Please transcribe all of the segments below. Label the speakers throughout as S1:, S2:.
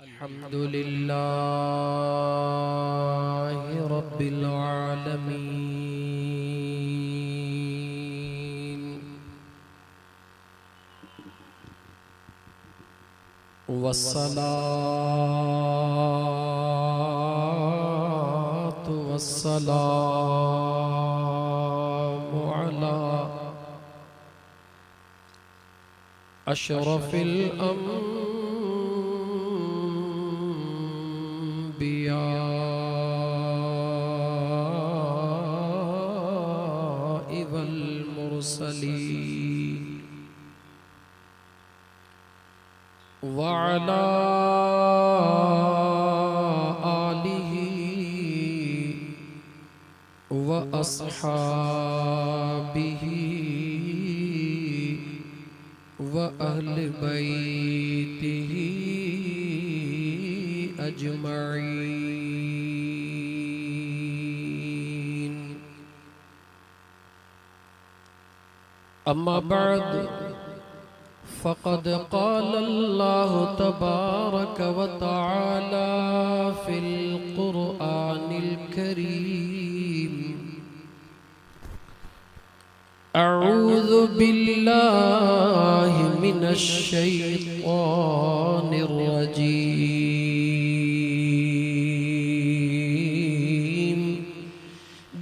S1: अल्हम्दुलिल्लाहि रब्बिल आलमीन वस्सलातु वस्सलामु अला अशरफिल अंबिया वल मुरसलीन वअला आलिही व अस्हाबिही व अहले बैतिही अजमईन। अम्मा बाद फ़क़द क़ाल अल्लाहु तबारक व तआला फ़िल क़ुरआनिल करीम अऊज़ु बिल्लाहि मिनश शैतानिर रजीम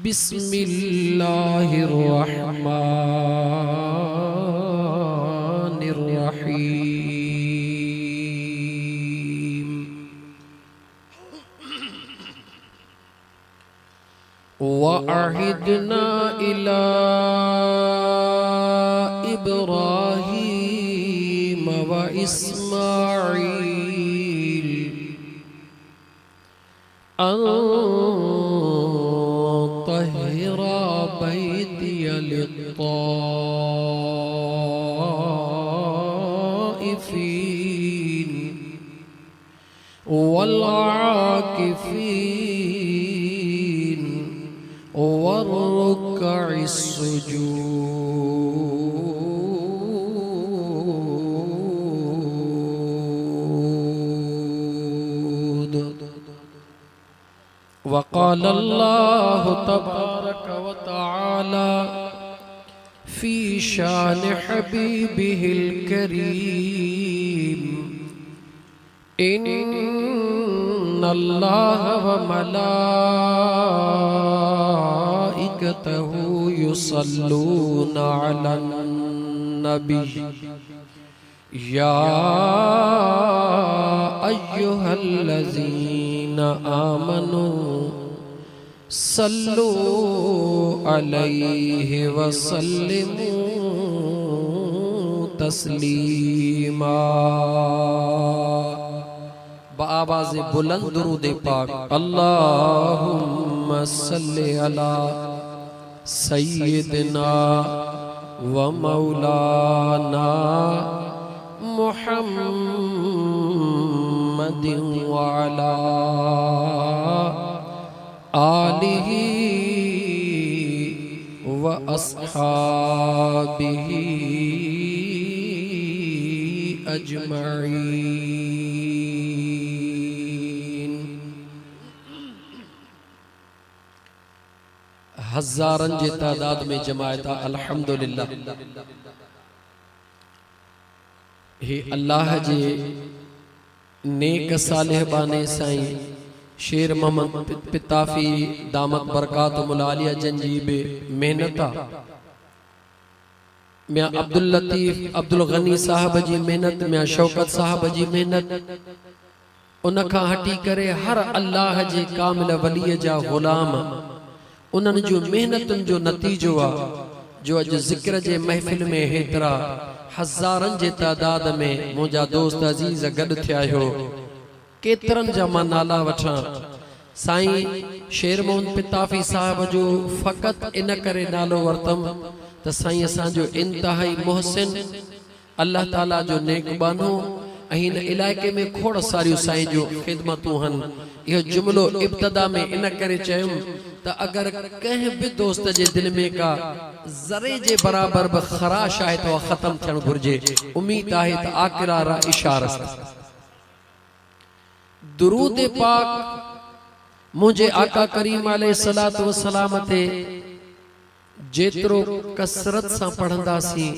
S1: बिस्मिल्लाहिर रहमानिर रहीम। वअहिदना इला इब्राहीम व इस्माईल अन तहिरा बैतिय लित्ताइफीन वल आकिफीन वरुक्कइस सुजूद। वक़ाल अल्लाहु तबारक व तआला फ़ी शान हबीबिहिल करीम इन्नल्लाह व मलाइकतहु युसल्लूना अलन नबी या अय्युहल्लज़ीना आमनू सल्लू अलैहि व सल्लिमू तस्लीमा। बाआवाज़ बुलंद दुरूद पाक अल्लाहुम्मा सल्लि अला सय्यिदिना व मौलाना मुहम्मदिन व अला आलिही व अस्हाबिही अजमईन। हज़ारन जे तादाद में जमायता अल्हम्दुलिल्लाह। हे अल्लाह जे नेक सालिहबाने साईं शेर मोहम्मद पिताफी दामत बरकातुहुल आलिया जंजी बे मेहनता मियां अब्दुल लतीफ अब्दुल गनी साहब जी मेहनत मियां शौकत साहब जी मेहनत उन खां हटी करे हर अल्लाह जे कामिल वलीअ जा गुलाम उन्हनि जो मेहनतुनि जो नतीजो आहे जो अॼु ज़िक्र जे महफ़िल में हेतिरा हज़ारनि जे तादाद में मुंहिंजा दोस्त अज़ीज़ गॾु थिया हो। केतिरनि जा मां नाला वठां। साईं शेर मोहन पिताफी साहब जो फ़क़त इन करे नालो वरतम त साईं असांजो इंतहाई मोहसिन अल्लाह ताला जो नेकबानो इन इलाके में खोड़ सारियूं साईं जो ख़िदमतूं हन। यो जुमलो इब्तदा में इन करे चयुम त अगर कंहिं भी दोस्त जे दिल में का ज़रे जे बराबर ब खराश आहे तो ख़त्म थियण घुर्जे। उम्मीद आहे त आकिरा रा इशारा दुरूद पाक मुझे आका करीम अलैहिस्सलातु वस्सलाम ते जेतरो कसरत सां पढ़ंदासी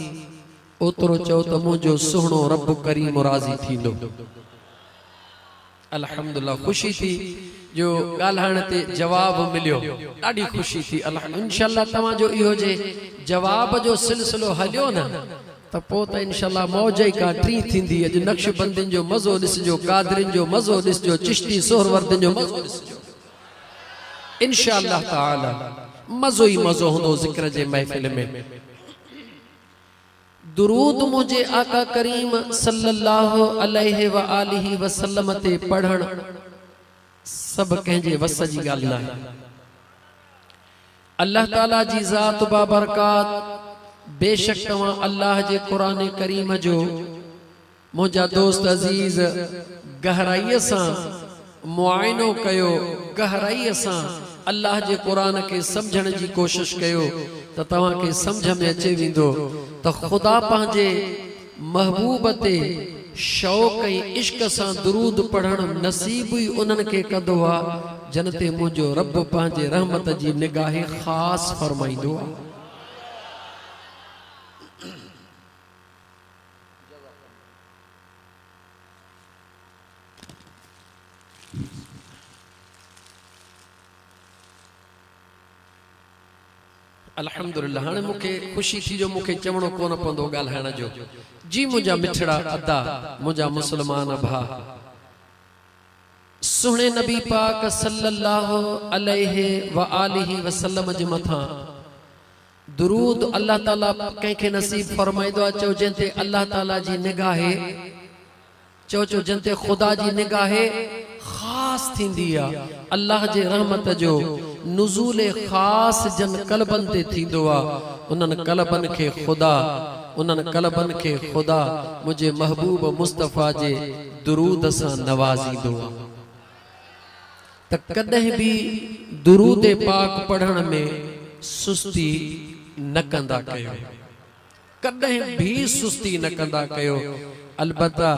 S1: ओतरो चओ त मुझो सुहणो रब करीम राज़ी थींदो। अल्हम्दुलिल्लाह, खुशी थी जो गाल्हाइण ते जवाब मिलियो, ॾाढी खुशी थी। इंशाअल्लाह तव्हां जो इहो जे जवाब जो सिलसिलो हलियो न त पोइ त इंशाअल्लाह मौज ई का टी थींदी। अॼु नक्शबंदिन जो मज़ो ॾिसजो, कादरिन जो मज़ो ॾिसजो, चिश्ती सोहरवर्दिन जो मज़ो ॾिसजो। इंशाअल्लाह ताला मज़ो ई मज़ो हूंदो ज़िक्र जे महफ़िल में। दुरूद मुझे आका करीम सल्लल्लाहु अलैहि व आलिहि वसल्लम ते पढ़ण सब कंहिंजे वस जी ॻाल्हि न आहे। अल्लाह ताला जी ज़ात बाबरकात, बेशक तव्हां अल्लाह जे क़ुरान करीम जो मुंहिंजा दोस्त अज़ीज़ गहराईअ सां मुआइनो कयो, गहराईअ सां अल्लाह जे क़ुरान के समझण जी कोशिश कयो त तव्हांखे समझ में अचे वेंदो त ख़ुदा पंहिंजे महबूब ते शौक़ ऐं इश्क सां दुरूद पढ़ण नसीब ई उन्हनि खे कंदो आहे जन ते मुंहिंजो रब पंहिंजे रहमत जी निगाह ख़ासि फरमाईंदो आहे। अल्हम्दुलिल्लाह, हाणे मूंखे खुशी थी जो मूंखे चवणो कोन पवंदो ॻाल्हाइण जो। जी मुंहिंजा मिठड़ा अदा, मुंहिंजा मुस्लमान भा, सुहिणे नबी पाक सल्लल्लाहु अलैहि व आलिहि वसल्लम जे मथां दुरूद अल्लाह ताला कंहिंखे नसीब फरमाईंदो आहे। चओ जंहिं ते अल्लाह ताला जी निगाहे, चओ जंहिं ते ख़ुदा जी निगाहे ख़ासि थींदी आहे। अल्लाह जे रहमत जो नुज़ूल ख़ासि जन कल्बन ते थींदो आहे। उन्हनि कल्बन खे ख़ुदा, उन्हनि कल्बन खे ख़ुदा मुंहिंजे महबूब मुस्तफ़ा जे दुरूद सां नवाज़ींदो आहे। त कॾहिं बि दुरूद पाक पढ़ण में सुस्ती न कंदा कयो, कॾहिं भी सुस्ती न कंदा कयो। अलबत्ता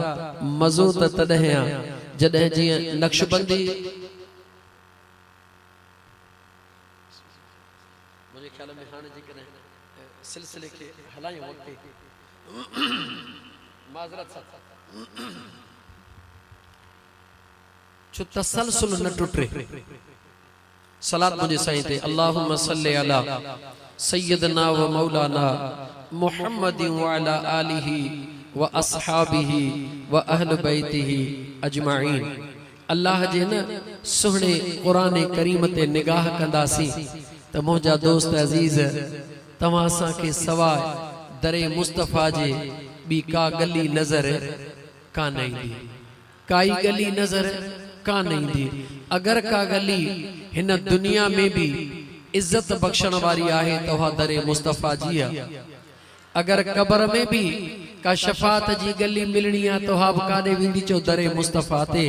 S1: मज़ो त तॾहिं आहे जॾहिं जीअं नक्शबंदी मुझे ख्याल में हाणे जेकॾहिं सिलसिले खे हलायूं अॻिते माज़रत सां छो तसलसल न टुटे। सलात मुझे साईं ते अल्लाहुम्मा सल्ली अला सय्यदना व मौलाना मुहम्मदिन व अला आलिहि व अस्हाबिहि व अहल बैतिहि अजमाइन। अल्लाह जे न सुहिणे क़ुरान करीम ते निगाह कंदासीं त मुंहिंजा दोस्त अज़ीज़ तव्हां असांखे सवाइ दरे मुस्तफ़ा जे ॿी का गली नज़र कान ईंदी, काई गली नज़र कान ईंदी। अगर का गली हिन दुनिया में भी इज्जत बख्शण वारी आहे त उहा दरे मुस्तफ़ा जी आहे। अगर कब्र में भी का शफात जी गली मिलनी आहे त उहा बि काॾे वेंदी, चओ दरे मुस्तफ़ा ते।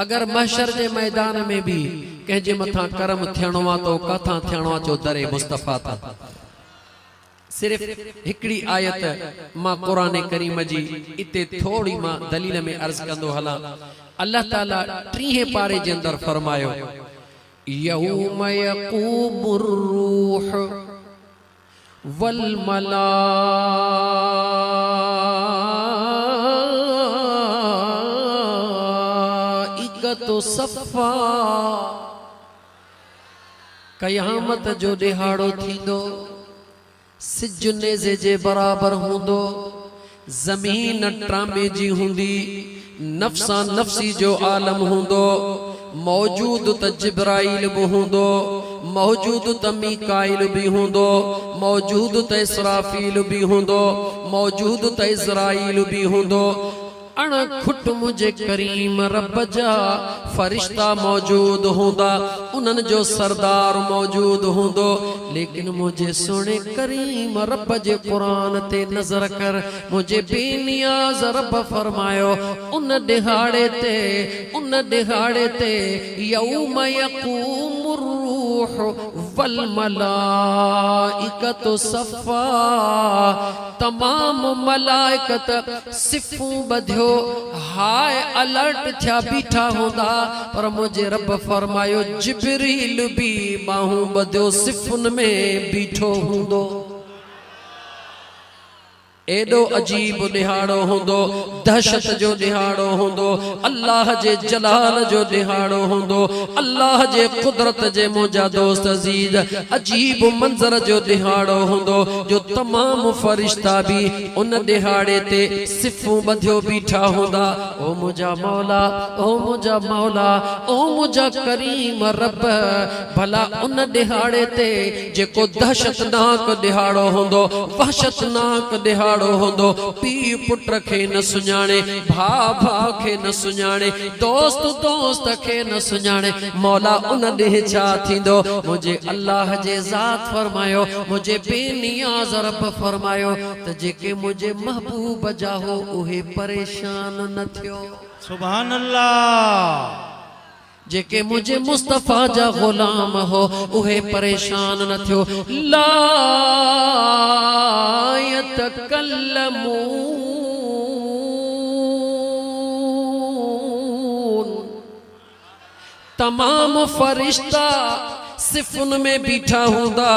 S1: अगर महशर जे मैदान में भी कंहिंजे मथां करम थियणो आहे त काथां थियणो आहे, चओ दरे मुस्तफ़ा तां। सिर्फ हिकड़ी आयत मां कुरान करीम जी इते थोड़ी मां दलील में अर्ज कंदो हला। अल्लाह ताला 3 पारे जे अंदर फरमायो यौम यक़ूमुर रूह वल मलाइकतु सफ़ा। क़यामत जो ॾिहाड़ो थींदो, सिज नेज़े जे बराबर हूंदो, ज़मीन ट्रामे जी हूंदी, नफ्सा नफ्सी जो आलम हूंदो, मौजूद त जिब्राइल भी हूंदो, मौजूद त मीकाइल भी हूंदो, मौजूद त इसराफील भी हूंदो, मौजूद त इज़राइल भी हूंदो। अण खुट मुझे करीम रब जा फरिश्ता मौजूद हूंदा, उन्हनि जो सरदार मौजूद हूंदो। लेकिन मुझे सुने करीम रब जे कुरान ते नजर कर, मुझे बेनियाज रब फरमायो उन दिहाड़े ते यौम यक़ूमुर रूह वल मलाइकतु सफ़ा, तमाम मलाइकत सिफ़ूं बधियो हाय अलर्ट थिया बीठा होंदा, पर मुझे रब फरमायो जिब्रील भी बाहूं बधियो सिफ़ुन में बीठो होंदो। एडो अजीब दिहाड़ो होंदो, दहशत जो दिहाड़ो होंदो, अल्लाह जे जलाल जो दिहाड़ो होंदो, अल्लाह जे कुदरत जे मुंहिंजा दोस्त अजीज अजीब मंजर जो दिहाड़ो होंदो, जो तमाम फरिश्ता भी उन दिहाड़े ते सिफ़ूं बधियो बीठा होंदा। ओ मुंहिंजा मौला, ओ मुंहिंजा मौला, ओ मुंहिंजा करीम रब, भला उन दिहाड़े ते जेको दहशतनाक दिहाड़ो होंदो, वहशतनाक दिहाड़ो होंदो, पी पुट खे न सुञाणे, भा भा खे न सुञाणे, दोस्त दोस्त खे न सुञाणे, मौला उन ॾींहुं छा थींदो? मुझे अल्लाह जे ज़ात फरमायो, मुझे बेनियाज़ रब फरमायो त जेके मुझे महबूब जा हो उहे परेशान न थियो।
S2: सुभान अल्लाह।
S1: जेके मुझे मुस्तफा जा गुलाम हो उहे परेशान न थियो। ला यतकल्लमून, तमाम फरिश्ता सिफ़ुन में बीठा होंदा,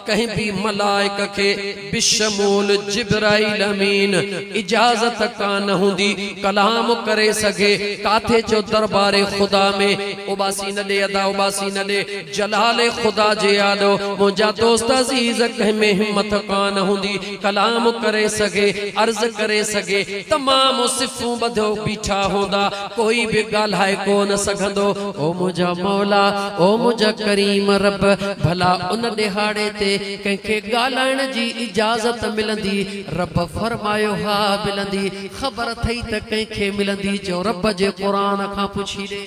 S1: कहीं भी मलाइक के बिशमूल जिब्राइल अमीन इजाजत कान हुंदी कलाम करे सके। काथे जो दरबारे खुदा में उबासी न दे, अदा उबासी न दे, जलाले खुदा जे यादो मुंहिंजा दोस्त अजीज कहीं में हिम्मत कान हुंदी कलाम करे सके, अर्ज करे सके। तमाम सिफ़ूं बधियो बीठा होंदा, कोई भी ॻाल्हाए कोन सघंदो। ओ मुंहिंजा मौला, ओ मुंहिंजा करीम रब, भला उन दिहाड़े ते कंहिंखे ॻाल्हाइण जी इजाज़त मिलंदी? रब फरमायो हा मिलंदी। ख़बर थई त कंहिंखे मिलंदी? जो रब जे क़ुरान खां पुछी ॾे।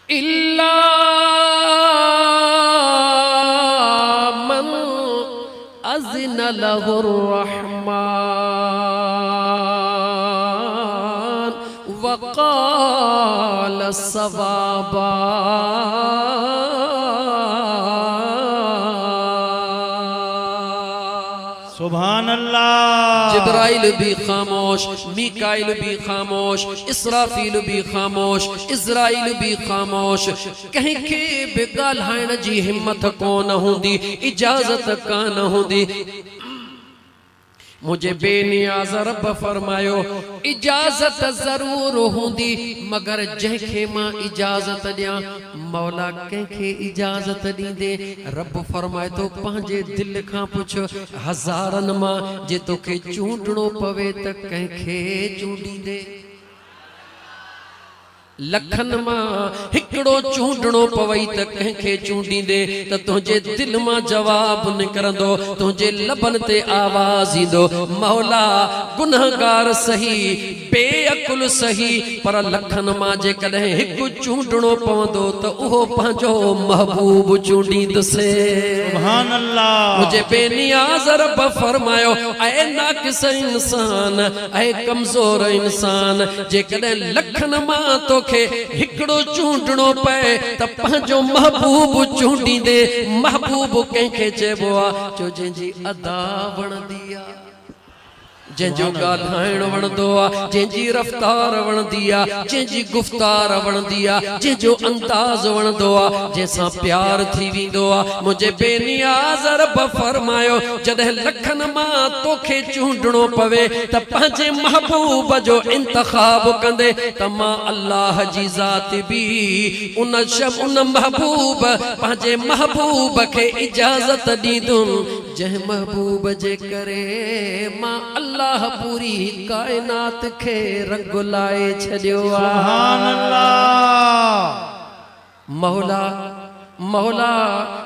S1: इल्ला मन अज़िन लहुर रहमान वक़ाल सवाबा।
S2: सुभान अल्लाह।
S1: जिब्राइल भी खामोश, मीकाइल भी खामोश, इसराफील भी खामोश, इज़राइल भी खामोश। कहीं के भी ॻाल्हाइण जी हिम्मत कोन हुंदी, इजाजत कान हुंदी। मुझे बेनियाज़ रब फरमायो इजाजत जरूर होंदी, मगर जंहिंखे मां इजाजत ॾियां मौला कंहिंखे इजाजत ॾींदे? रब फरमाए तो पंहिंजे दिल खां पुछ, हज़ारनि मां जे तोखे चूंडणो पवे त कंहिंखे चूंडींदे? लखन मां हिकड़ो चूंडणो पवई त कंहिंखे चूंडींदे? त तुंहिंजे दिल मां जवाब निकरंदो, तुंहिंजे लबन ते आवाज ईंदो, मौला गुनहगार सही, बेअकुल सही, पर लखन मां जेकॾहिं हिकु चूंडणो पवंदो त उहो पंहिंजो महबूब चूंडींदुसि।
S2: सुभान अल्लाह।
S1: मुझे बेनियाज़ रब फरमायो ऐ नाक़िस इंसान, ऐ कमज़ोर इंसान, जेकॾहिं लखन मां तो हिकड़ो चूंडणो पए त पंहिंजो महबूब चूंडींदे। महबूब कंहिंखे चइबो आहे? जो जंहिंजी अदा वणंदी आहे, जंहिंजो ॻाल्हाइण वणंदो आहे, जंहिंजी रफ़्तार वणंदी आहे, जंहिंजी गुफ़्तार वणंदी आहे, जंहिंजो अंदाज़ वणंदो आहे, जंहिंसां प्यार थी वेंदो आहे। मुंहिंजे बेनियाज़ रब फरमायो जॾहिं लखन मां तोखे चूंडणो पवे त पंहिंजे महबूब जो इंतखाब कंदे त मां अल्लाह जी ज़ात बि उन महबूब पंहिंजे महबूब खे इजाज़त ॾींदुमि, जंहिं महबूब जे करे मां अल्लाह पूरी कायनात खे रंग लाए छॾियो आहे।
S2: सुभान अल्लाह।
S1: मौला मौला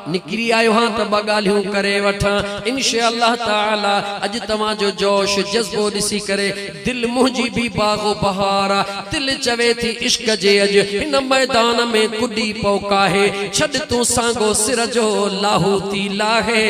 S1: निकरी आयो हां त ॿ ॻाल्हियूं करे वठां इंशाअल्लाह ताला। अॼु तव्हांजो जोश जज़्बो ॾिसी करे दिल मुंहिंजी भी बाग़ो बहार आहे। दिल चवे थी इश्क जे अॼु हिन मैदान में कुॾी पौकाहे, छॾ तूं सांगो सिर जो लाहूती लाहे।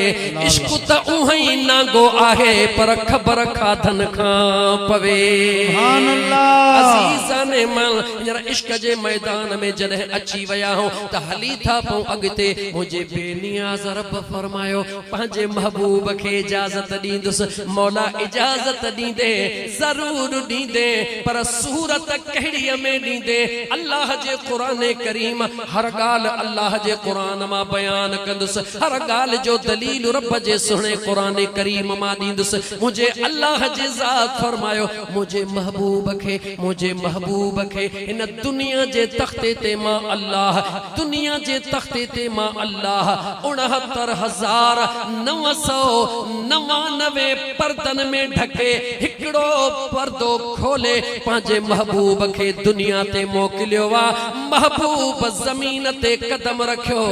S1: इश्क त उहो ई नांगो आहे पर ख़बर खाधन खां पवे।
S2: सुभान अल्लाह।
S1: अज़ीज़ आसमाने मां यार इश्क जे मैदान में जॾहिं अची विया हो त हली था पऊं अॻिते मुंहिंजे बेनियाज़ रब फरमायो पंहिंजे महबूब खे इजाज़त ॾींदुसि मौला इजाज़त ॾींदे ज़रूर ॾींदे पर सूरत कहिड़ीअ में ॾींदे अल्लाह जे क़ुरान करीम हर ॻाल्हि अल्लाह जे क़ुरान मां बयान कंदुसि हर ॻाल्हि जो दलील रब जे सुहिणे क़ुरान करीम मां ॾींदुसि मुंहिंजे अल्लाह जे ज़ात फरमायो मुंहिंजे महबूब खे इन दुनिया जे तख़्ते ते मां अल्लाह दुनिया जे तख़्ते ते मां अल्लाह 69,999 पर्दन में ढके हिकिड़ो पर्दो खोले पंहिंजे महबूब खे दुनिया ते मोकिलियो आहे महबूब ज़मीन ते कदम रखियो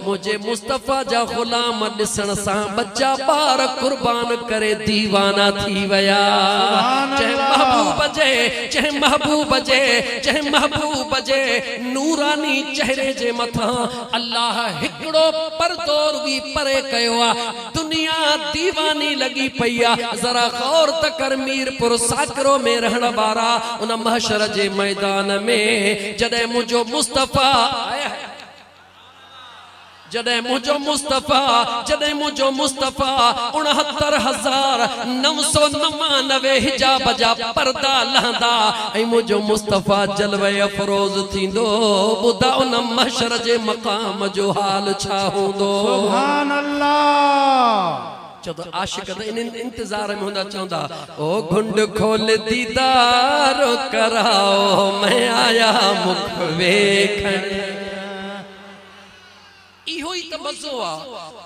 S1: मुझे मुस्तफ़ा जा ग़ुलाम ॾिसण सां बच्चा ॿार कुर्बान करे दीवाना थी विया चाहे महबूब जे नूरानी चेहरे जे मथां अल्लाह हिकिड़ो पर्दो रुगी परे कयो आहे दुनिया दीवानी लगी पई आहे ज़रा गौर त कर मीरपुर साकरो में रहण वारा उन महशर जे मैदान में जॾहिं मुंहिंजो मुस्तफ़ा आया जॾहिं मुंहिंजो मुस्तफ़ा 69,999 हिजाब जा पर्दा लहंदा ऐं मुंहिंजो मुस्तफ़ा जलवे अफरोज़ थींदो ॿुधा उन महशर जे मक़ाम जो हाल छा हूंदो
S2: सुभान अल्लाह
S1: चौदह आशिक इन इंतजार में होंदा चौंदा ओ घुंड खोल दीदार कराओ मैं आया मुख वेखण इहो ही त मज़ो आ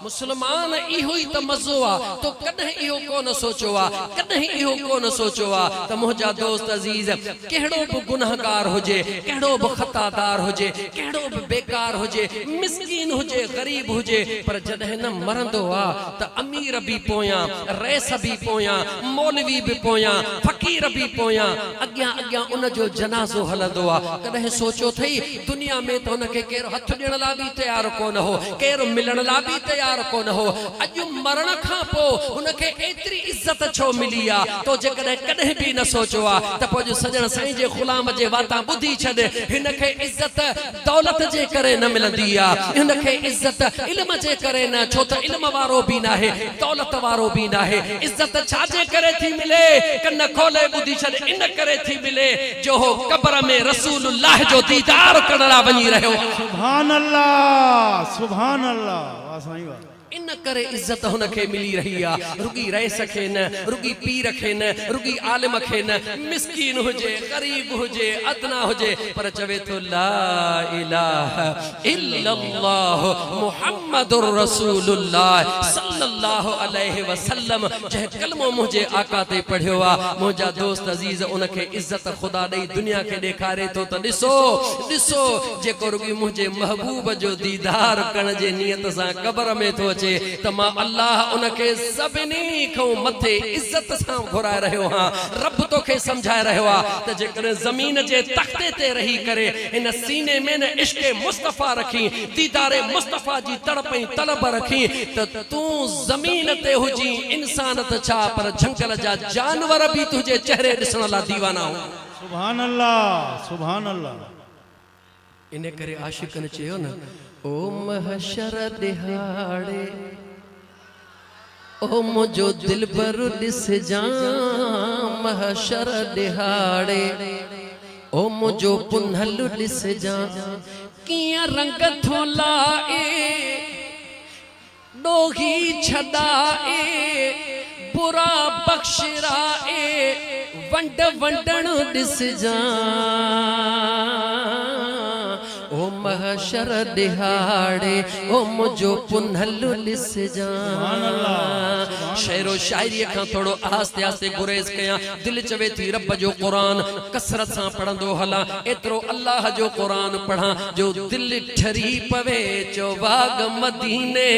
S1: मुसलमान इहो ही त मज़ो आ तो कॾहिं इहो कोन सोचो आ कॾहिं इहो कोन सोचो आ त मुंहिंजा दोस्त अज़ीज़ कहिड़ो बि गुनहगार हुजे कहिड़ो बि खतादार हुजे कहिड़ो बि बेकार हुजे मिस्कीन हुजे गरीब हुजे पर जॾहिं न मरंदो आ त अमीर बि पोयां रईस बि पोयां मौलवी बि पोयां फ़कीर बि पोयां अॻियां अॻियां उन जो जनाज़ो हलंदो आ कॾहिं सोचो थई दुनिया में त उनखे केरु हथ ॾियण लाइ बि तयार कोन हो केरु मिलण लाइ बि तयार कोन हो अॼु मरण खां पोइ उनखे एतिरी इज़त छो मिली आहे तो जेकॾहिं कॾहिं बि न सोचो आहे त पोइ सजण साईं जे ग़ुलाम जे वाता ॿुधी छॾ हिनखे इज़त दौलत जे करे न मिलंदी आहे हिनखे इज़त इल्म जे करे न छो त इल्म वारो बि न आहे दौलत वारो बि न आहे इज़त छाजे करे थी मिले कन खोले ॿुधी छॾ इन करे थी मिले जो हो क़ब्र में रसूलुल्लाह जो दीदार करण लाइ वञी रहियो
S2: सुभान अल्लाह सुभान अल्लाह वाह साईं वाह
S1: इन करे इज्जत हुनखे मिली रही आहे रुगी रईस खे न रुगी पीर खे न रुगी आलिम खे न मिस्कीन हुजे गरीब हुजे अदना हुजे पर चवे तो ला इलाहा इल्लल्लाह मुहम्मदुर रसूलुल्लाह सल्लल्लाहु अलैहि वसल्लम जह कलमो मुझे आका ते पढ़ियो आ मुझा दोस्त अजीज उनखे इज्जत खुदा ॾेई दुनिया खे ॾेखारे तो त ॾिसो जेको रुगी मुझे महबूब जो दीदार करण जे नियत सां क़ब्र में तो तमा अल्लाह उनके सभिनी खां मथे इज्जत सां घुराए रहियो हां रब तोखे समझाए रहियो आ त जेकॾहिं ज़मीन जे तख़्ते ते रही करे इन सीने में न इश्क़ मुस्तफ़ा रखी दीदारे मुस्तफ़ा जी तड़प ऐं तलब रखी त तूं ज़मीन ते हुजी इंसान त छा पर जंगल जा जानवर भी तुझे चेहरे ॾिसण लाइ दीवाना हो
S2: सुभान अल्लाह सुभान अल्लाह
S1: इन करे आशिकन चयो न ओ महशर दिहाड़े ओ मुझो दिल पर ॾिस जा महशर दिहाड़े ओ मुझो पुनहल ॾिस जा कियां रंग थो लाए डोही छॾाए बुरा बख्शराए वंडण ॾिस जा ओ महशर दिहाड़े ओ मुझो पुनहल ॾिस जा शेरो शायरी खां थोड़ो आस्ते आस्ते गुरेज कया दिल चवे थी रब जो कुरान कसरत सां पढ़ंदो हला एतरो अल्लाह जो कुरान पढ़ा जो दिल ठरी पवे चो बाग मदीने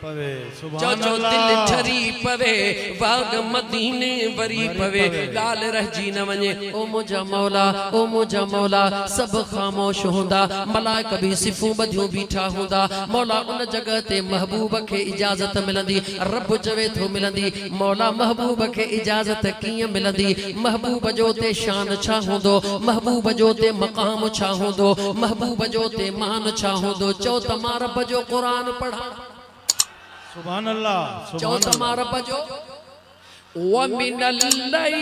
S2: पवे
S1: चो
S2: सुभान
S1: चो दिल
S2: अल्लाह
S1: ठरी पवे वाग मदीने वरी पवे गाल रहजी न वने ओ मुझा मौला सब खामोश हुंदा मलाइक भी सिफूं बधियूं बीठा हुंदा मौला उन जगह ते महबूब के इजाजत मिलंदी रब चवे थो मिलंदी मौला महबूब के इजाजत कीअं मिलंदी महबूब जो ते शान छा हुंदो महबूब जो ते मकाम छा हुंदो महबूब जो ते मान छा हुंदो चो तमा रब जो कुरान पढ़ा
S2: सुभान अल्लाह
S1: चो
S2: सुभान
S1: तमा रब जो वमिनल लैल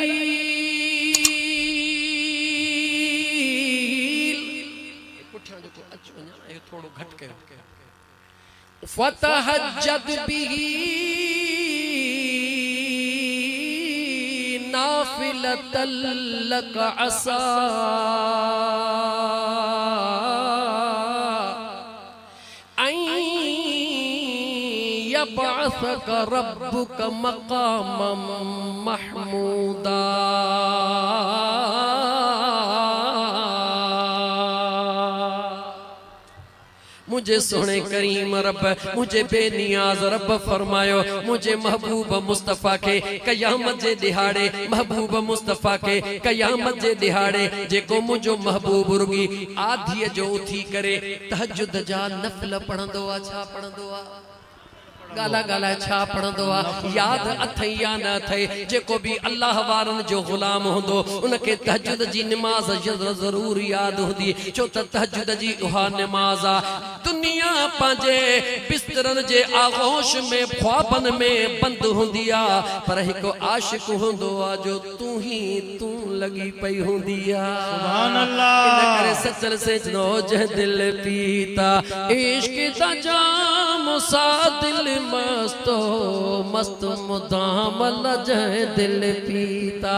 S1: पुठियां जो अच वञा इहो थोड़ो घट कयो फतहज्जद बिही नाफिलतल लक असा यबअसक रब्बुक मकामम महमूदा मुझे सोने करीम रब मुझे बेनियाज रब फरमायो मुझे महबूब मुस्तफ़ा के कयामत जे दिहाड़े महबूब मुस्तफ़ा के कयामत जे दिहाड़े जेको मुझो महबूब रुगी आधी जो उठी करे तहज्जुद जा नफल पढ़ंदो आ छा पढ़ंदो आ गाला गाला छा पढ़ंदो आ याद अथई या न अथई जेको भी अल्लाह वारन जो गुलाम होंदो उनके तहज्जुद जी नमाज जरूर याद हुंदी छो त तहज्जुद जी उहा नमाज आ दुनिया पांजे बिस्तरन जे आगोश में ख्वाबन में बंद हुंदी आ पर हिको आशिक होंदो आ जो तू लगी पई हुंदी आ
S2: सुभान अल्लाह
S1: इन करे सचल से नौज दिल पीता इश्क दा जाम सा दिल मस्तो मस्त मुदाम लजह दिल पीता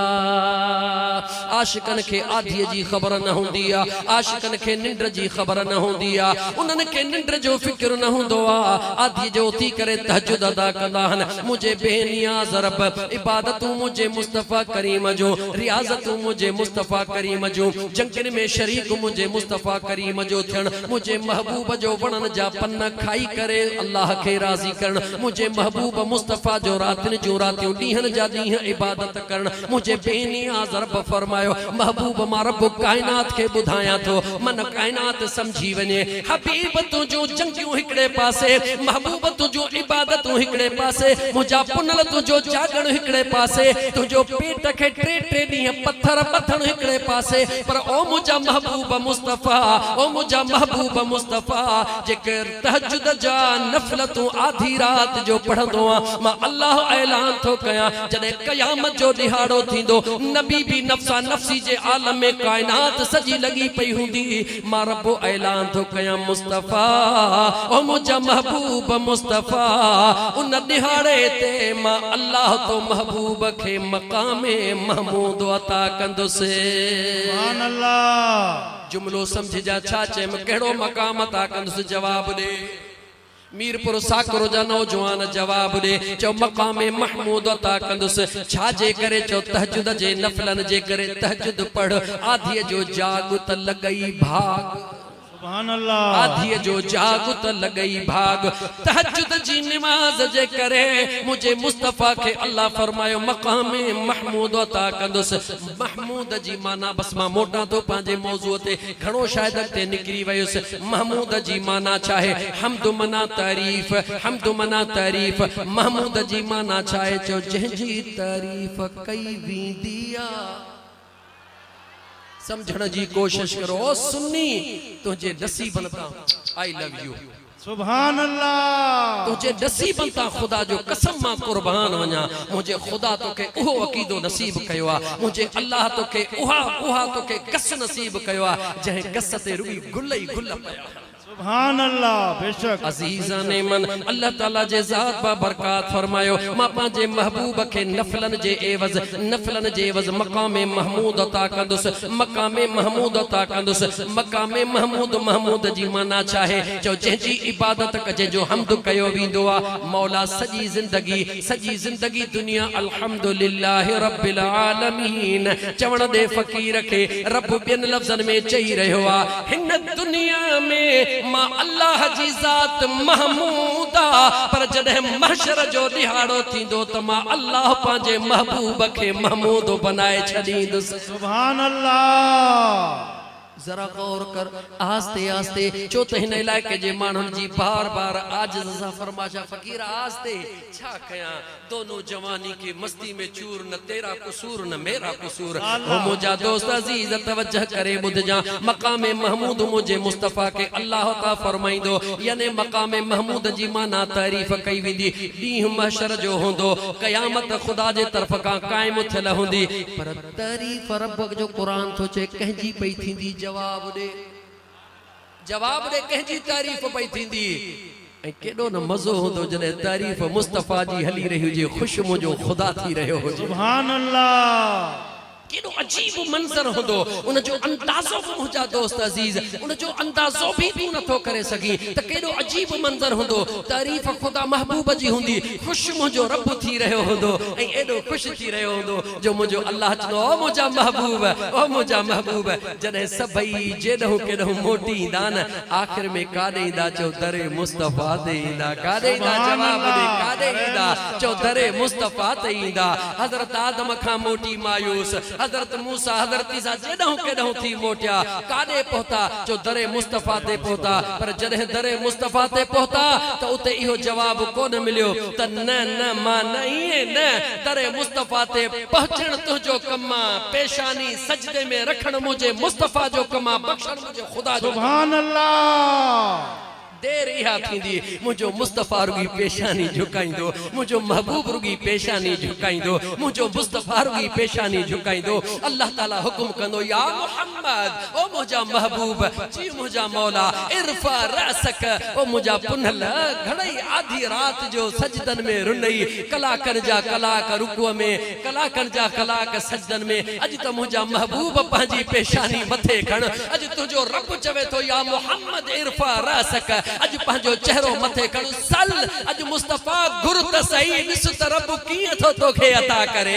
S1: आशिकन के आधी जी खबर न हुंदी आ आशिकन के निंड जी खबर न हुंदी आ उनन के निंड जो फिक्र न हुंदो आ आधी जो थी करे तहज्जुद अदा कंदा हन मुझे बेनियाज रब इबादत मुझे मुस्तफ़ा करीम जो रियाजत मुझे मुस्तफ़ा करीम जो जंगन में शरीक मुझे मुस्तफ़ा करीम जो थियण मुझे महबूब जो वणन जा पन्न खाई करे अल्लाह के राजी करण मुझे महबूब मुस्तफ़ा जो रातिन जो रातियों डीहन जा डीह इबादत करण मुझे बेनियाज रब फरमायो महबूब मा रब कायनात के बुधाया तो मन कायनात समझी वने हबीब तू जो जंगियों हिकड़े पासे महबूब तू जो इबादत हिकड़े पासे मुझा पुनल तू जो जागण हिकड़े पासे तू जो पेट के टे डीह पत्थर पत्थर हिकड़े पासे पर ओ मुझा महबूब मुस्तफ़ा ओ मुझा महबूब मुस्तफ़ा जेकर तहज्जुद जा नफल तू आधी रात जो पढ़ंदो आ मां अल्लाह ऐलान थो कया जदे कयामत जो दिहाड़ो थींदो नबी भी नफ्सा नफ्सी जे आलम में कायनात सजी लगी पई हुंदी मां रब्बो ऐलान थो कया मुस्तफ़ा ओ मुझा महबूब मुस्तफ़ा उन दिहाड़े ते मां अल्लाह तो महबूब के मकामे महमूद अता कंदुसे
S2: सुभान अल्लाह
S1: जुमलो समझ जा छा चे केड़ो मकाम अता कंदुस जवाब दे मीरपुर साकरो जा नौजवान जवाब दे चो मकामे महमूद अता कंदुस छा जे करे चो तहज्जुद जे नफलन जे करे तहज्जुद पढ़ आधी जो जागुत लगई भाग
S2: सुभान अल्लाह
S1: आधी जो जागुत लगई भाग तहज्जुद जी नमाज जे करे मुझे मुस्तफ़ा के अल्लाह फरमायो मकामे महमूद अता कंदुस महमूद जी माना बस मां मोटा तो पांजे मौजू ते घणो शायद ते निकरी वयुस महमूद जी माना चाहे हमद मना तारीफ महमूद जी माना चाहे चो जंहिंजी तारीफ कई वेंदी आ समझण जी कोशिश करो सुन्नी तुझे नसीबन ता आई लव यू
S2: सुभान अल्लाह
S1: तुझे नसीबन ता खुदा जो कसम मां कुर्बान वञा मुझे खुदा तो के उहो अकीदो नसीब कयो आ मुझे अल्लाह तो के उहा तो के कस नसीब कयो आ जहे कस ते रुई गुल ही गुल पया
S2: सुभान अल्लाह बेशक
S1: अजीजान मन अल्लाह ताला जे जात बा बरकत फरमायो मां पांजे महबूब के नफलन जे एवज मकामे महमूद अता कंदुस मकामे महमूद अता कंदुस मकामे महमूद जी माना चाहे जो जंहिंजी इबादत कजे जो हमद कयो वेंदो आ मौला सजी जिंदगी दुनिया अल्हम्दुलिल्लाह रब्बिल आलमीन चवण दे फकीर के रब बिन लफ्जन में चई रहो आ हिन दुनिया में मां अल्लाह जी जात महमूद हूंदा पर जॾहिं महशर जो ॾिहाड़ो थींदो त मां अल्लाह पंहिंजे महबूब खे महमूद बनाए छॾींदुसि।
S2: सुभान अल्लाह।
S1: जरा गौर कर आस्ते आस्ते छो त हिन इलाइक़े जे माण्हुनि जी बार बार आजिज़ सां फरमाशा फ़क़ीर आस्ते छा कयां दोनों जवानी के मस्ती में चूर न तेरा कसूर न मेरा कसूर। ओ मुंहिंजा दोस्त अज़ीज़ तवज्जह करे ॿुधजां मक़ाम महमूद मुझे मुस्तफ़ा के अल्लाह ता फरमाईंदो यानी मक़ाम महमूद जी माना तारीफ़ कई वेंदी ॾींहुं महशर जो हूंदो क़यामत ख़ुदा जे तरफ़ खां क़ाइम थियल हूंदी पर तारीफ़ रब जो क़ुरान थो चए कंहिंजी पई थींदी जवाब दे कंहिंजी तारीफ़ पई थींदी ऐं केॾो न मज़ो हूंदो जॾहिं तारीफ़ मुस्तफ़ा जी हली रही हुजे ख़ुशि मुंहिंजो ख़ुदा थी रहियो हुजे।
S2: सुभान अल्लाह।
S1: केॾो अजीब मंज़र हूंदो उन जो अंदाज़ो बि मुंहिंजा दोस्त अज़ीज़ उन जो अंदाज़ो बि तूं नथो करे सघीं त केॾो अजीब मंज़र हूंदो तारीफ़ ख़ुदा महबूब जी हूंदी ख़ुशि मुंहिंजो रब थी रहियो हूंदो ऐं एॾो ख़ुशि थी रहियो हूंदो जो मुंहिंजो अल्लाह चवंदो ओ मुंहिंजा महबूब जॾहिं सभई जेॾहूं केॾहूं मोटी ईंदा न आख़िर में काॾे ईंदा चओ दरे मुस्तफ़ा ते ईंदा काॾे ईंदा जवाब ॾे काॾे ईंदा चओ दरे मुस्तफ़ा ते ईंदा। हज़रत आदम खां मोटी मायूस हज़रत मूसा हज़रत ईसा जेॾहूं केॾहूं थी मोटिया काॾे पहुता जो दरे मुस्तफ़ा ते पहुता पर जॾहिं दरे मुस्तफ़ा ते पहुता त उते इहो जवाब कोन मिलियो त न न मां न ईअं न दरे मुस्तफ़ा ते पहुचण तुंहिंजो कम आहे पेशानी सजदे में रखण मुंहिंजे मुस्तफ़ा जो कम आहे बख़्शण मुंहिंजे ख़ुदा जो।
S2: सुभान अल्लाह।
S1: देर इहा थींदी मुंहिंजो मुस्तफ़ा रुगी पेशानी झुकाईंदो मुंहिंजो महबूब रुगी पेशानी झुकाईंदो मुंहिंजो मुस्तफ़ा रुगी पेशानी झुकाईंदो अल्लाह ताला हुकुम कंदो या मोहम्मद ओ मुंहिंजा महबूब जी मुंहिंजा मौला इरफा रअसक ओ मुंहिंजा पुनल घणई आधी रात जो सजदन में रुनई कलाकनि जा कलाक रुकुअ में कलाकनि जा कलाक सजदन में अॼु त मुंहिंजा महबूब पंहिंजी पेशानी मथे खण अॼु तुंहिंजो रब चवे थो या मोहम्मद इरफा रअसक अॼु पंहिंजो चेहरो मथे खण सल अॼु मुस्तफ़ा घुर त सही ॾिस त रब कीअं थो तोखे अता करे।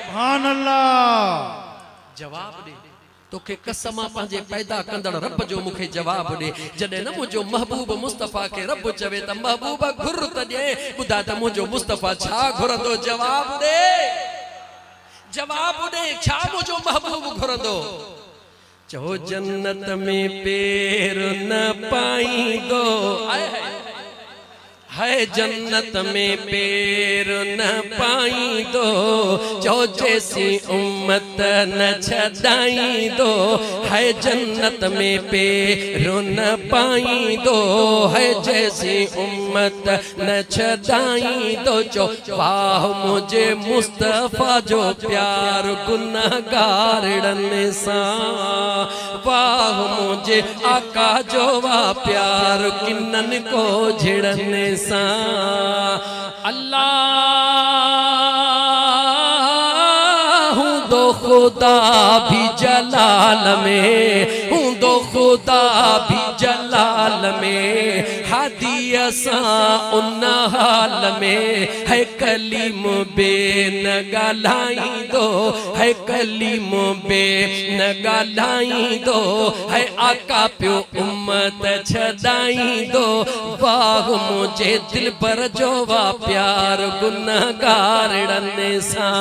S2: सुभान अल्लाह।
S1: जवाब ॾे तोखे कसम पंहिंजे पैदा कंदड़ रब जो मूंखे जवाब ॾे जॾहिं न मुंहिंजो महबूब मुस्तफ़ा खे रब चवे त महबूब घुर त ॾे ॿुधा त मुंहिंजो मुस्तफ़ा छा घुरंदो जवाब ॾे छा मुंहिंजो महबूब घुरंदो चो जन्नत में पैर न पाईंदो है जन्नत में पैर न पाईंदो चो जैसी उम्मत न छॾाईंदो है जन्नत में पैर न पाईंदो है जैसी उम्मत न छॾाईंदो चो वाह मुझे मुस्तफ़ा जो प्यार गुनाहगारनि सां वाह मुझे आका जो वाह प्यार किन्ननि को झिड़ने अल्लाह हूँ दो खुदा भी जलाल में हूँ दो खुदा भी जलाल में हादी असा उन हाल में है कलीम बे न ॻाल्हाई दो है कलीम बे न ॻाल्हाई दो है आका पियो उम्मत छॾाई दो वाह मुझे दिल पर जो वा प्यार गुनाहगारनि सां।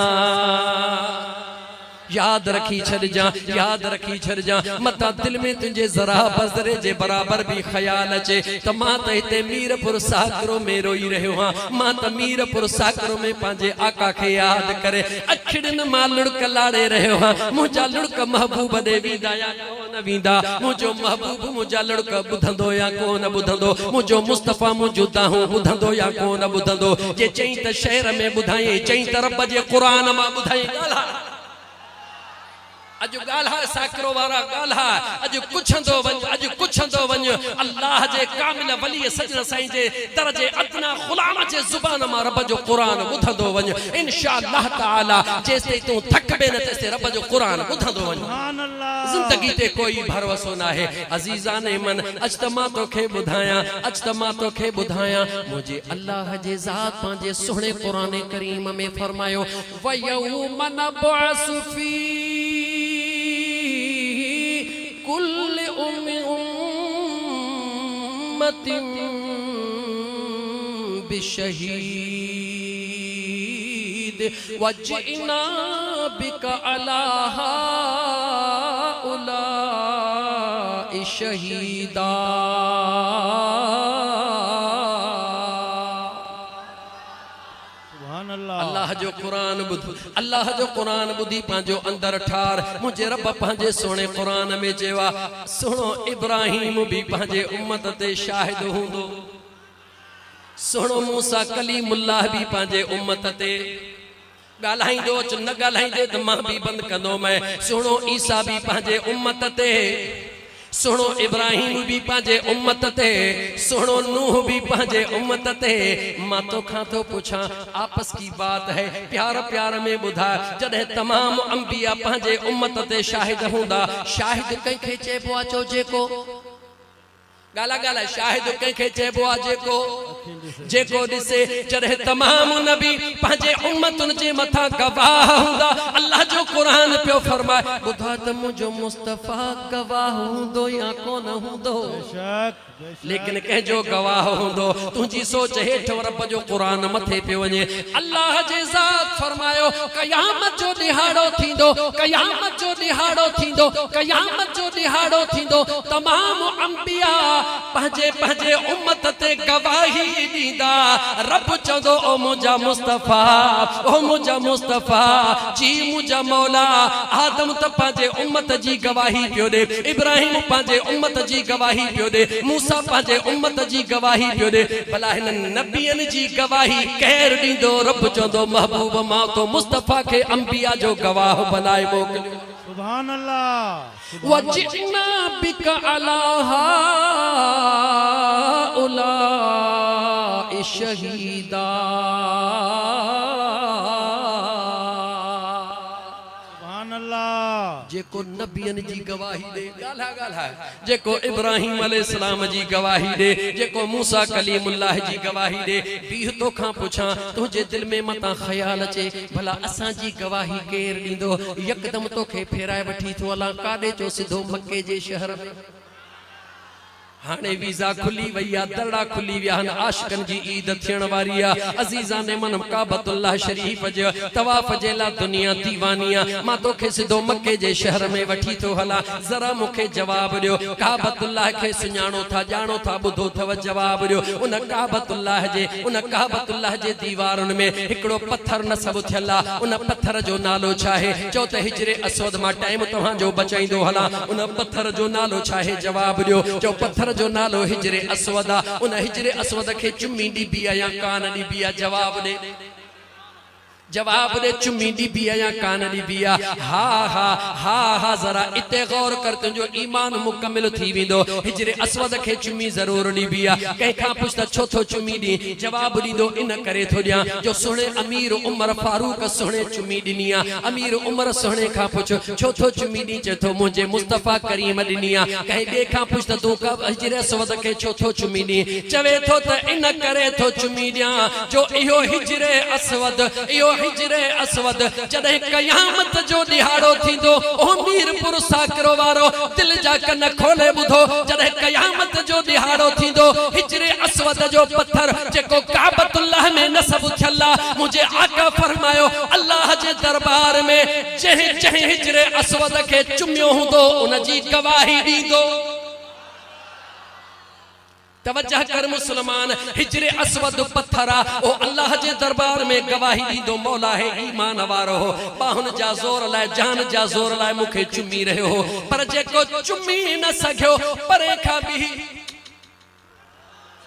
S1: याद रखी छॾजां मता दिल में तुझे जरा बज़रे जे बराबर भी ख्याल अचे त मां त हिते मीरपुर साकरो में रोई रहियो हां मां त मीरपुर साकरो में पंहिंजे आका खे याद करे अखिड़नि मां लुड़क लाड़े रहियो हां मुंहिंजा लुड़क महबूब ॾे वेंदा या कोन वेंदा मुंहिंजो महबूब मुंहिंजा लुड़क ॿुधंदो या कोन ॿुधंदो मुंहिंजो मुस्तफ़ा मुंहिंजो दाहूं ॿुधंदो या कोन ॿुधंदो जे चई त शहर में ॿुधाई चई त रब जे क़ुरान मां ॿुधाई अज गाल्हा साकरो वारा गाल्हा अज कुछंदो वञ अल्लाह जे कामिल वली सजन साईं जे दर्जे अदना गुलाम जे जुबान मां रब जो कुरान ॿुधंदो वञ इंशाअल्लाह ताला जेसि तू थकबे न तेसि रब जो कुरान ॿुधंदो वञ जिंदगी ते कोई भरोसो ना है अजीजान मन अजतमा तोखे ॿुधायां मुझे अल्लाह जे ज़ात पंहिंजे सुहिणे कुरान करीम में फरमायो वयौम नबअसु फी कुल्ल उम्मतिन बिशहीद वजिना बिक अला हाउलाई शहीदा। अल्लाह जो कुरान बुध, अल्लाह जो कुरान बुधी पांजो अंदर ठार। मुझे रब पांजे सोने कुरान में चेवा सुनो इब्राहिम भी पांजे उम्मत ते शाहिद हूंदो। सुनो मूसा कलीमुल्लाह भी पांजे उम्मत ते गालाइंदो च न गालाइंदे त मां भी बंद कंदो मैं। सुनो ईसा भी पांजे उम्मत ते, सुनो इब्राहिम भी पांजे उम्मत ते, सुनो नूह भी पांजे उम्मत ते। मां तो खां तो पूछा आपस की बात है प्यार प्यार में बुधा जदे तमाम अंबिया पांजे उम्मत ते शाहिद हुंदा। शाहिद कंखे चेबो आ चो जेको गाला गाला शाहिद कंखे चेबो आ जेको जेको दिसे जदे तमाम नबी पांजे उम्मतुन जे मथा गवाह हुंदा। अल्लाह जो कुरान पियो फरमाए बुधा त मुझो मुस्तफा गवाह हुंदो या कोन हुंदो। लेकिन कह जो गवाह हुंदो तुझी सोच हेठ रब जो कुरान मथे पे वने। अल्लाह जे ज़ात फरमायो कयामत जो दिहाड़ो थींदो, कयामत जो दिहाड़ो थींदो, कयामत जो दिहाड़ो थींदो। तमाम अंबिया पंहिंजे पंहिंजे उम्मत ते गवाही ॾींदा। रब चवंदो ओ मुंहिंजा मुस्तफ़ा, ओ मुंहिंजा मुस्तफ़ा जी मुंहिंजा मौला। आदम त पंहिंजे उम्मत जी गवाही पियो ॾे, इब्राहिम पंहिंजे उम्मत जी गवाही पियो ॾे, मूसा पंहिंजे उम्मत जी गवाही पियो ॾे। भला हिन नबियनि जी गवाही केरु ॾींदो? रब चवंदो महबूब मां तो मुस्तफ़ा खे अंबिया जो गवाह बनाए मोकिलियो।
S2: सुभान अल्लाह।
S1: वजिना बिक अला हाउलाई शहीदा। जेको नबियन जी गवाही दे गाला गाला, जेको इब्राहिम अलैहिस्सलाम जी गवाही दे, जेको मूसा कलीमुल्लाह जी गवाही दे। बीह तो खां पुछां तुझे दिल में मता ख्याल अचे भला असां जी गवाही केर ॾींदो? यकदम तोखे फेराए वठी थो हलां काॾे जो सिधो मक्के जे शहर में। हाने वीज़ा खुली वई आ, दड़ा खुली विया आहिनि, आशिकनि जी ईद थियण वारी आ। अज़ीज़ाने मन काबतुल्लाह शरीफ जो तवाफ़ जे लाइ दुनिया दीवानी आ। मां तोखे सिधो मक्के जे शहर में वठी थो हलां, ज़रा मूंखे जवाब ॾियो। काबतुल्लाह खे सुञाणो था, ॼाणो था, ॿुधो अथव? जवाब ॾियो। उन काबतुल्लाह जे दीवारुनि में हिकिड़ो पत्थर नसब थियल आ। उन पत्थर जो नालो छा आहे? चओ त हिजरे असवद। मां टाइम तव्हांजो बचाईंदो हलां। उन पत्थर जो नालो छा आहे? जवाब ॾियो। चओ पत्थर जो नालो हिजरे असवद आ। उन हिजरे असवद खे चुम्मी ॾिबी आ या कान ॾिबी आ? जवाब ॾे, जवाब दे। चुम्मी ॾिबी आ या कान ॾिबी आ? हा हा हा हा। ज़रा इते गौर कर, तुंहिंजो ईमान मुकमिल थी वेंदो। हिजरे असवद खे चुम्मी ज़रूर ॾिबी आ। कंहिंखां पुछ त छो थो चुम्मी ॾी? जवाब ॾींदो इन करे थो ॾियां जो सुहिणे अमीर उमर फारूक सुहिणे चुम्मी ॾिनी आ। अमीर उमर सुहिणे खां पुछ छो थो चुम्मी ॾी? चए थो मुंहिंजे मुस्तफ़ा करीम ॾिनी आ। कंहिं ॿिए खां पुछ त तूं हिजरे असवद खे छो थो चुम्मी ॾी? चवे थो त इन करे थो चुम्मी ॾियां जो इहो हिजरे असवद, इहो हिजरे असवद जॾहिं क़यामत जो दिहाड़ो थींदो। ओ मीरपुर साकरो वारो दिल जा कन खोले ॿुधो। जॾहिं क़यामत जो दिहाड़ो थींदो हिजरे असवद जो पत्थर जेको काबतुल्लाह में नसब थियल आ, मुंहिंजे आका फरमायो अल्लाह जे दरबार में जंहिं जंहिं हिजरे असवद खे चुमियो हूंदो उन जी गवाही ॾींदो। तवज्जह कर मुसलमान, हिजरे असवद पत्थर आ, ओ अल्लाह जे दरबार में गवाही ॾींदो मौला है ईमान वारो हो। बाहुन जा ज़ोर लाइ, जान जा ज़ोर लाइ मूंखे चुमी रहियो हो, पर जेको चुमी न सघियो परे खां बि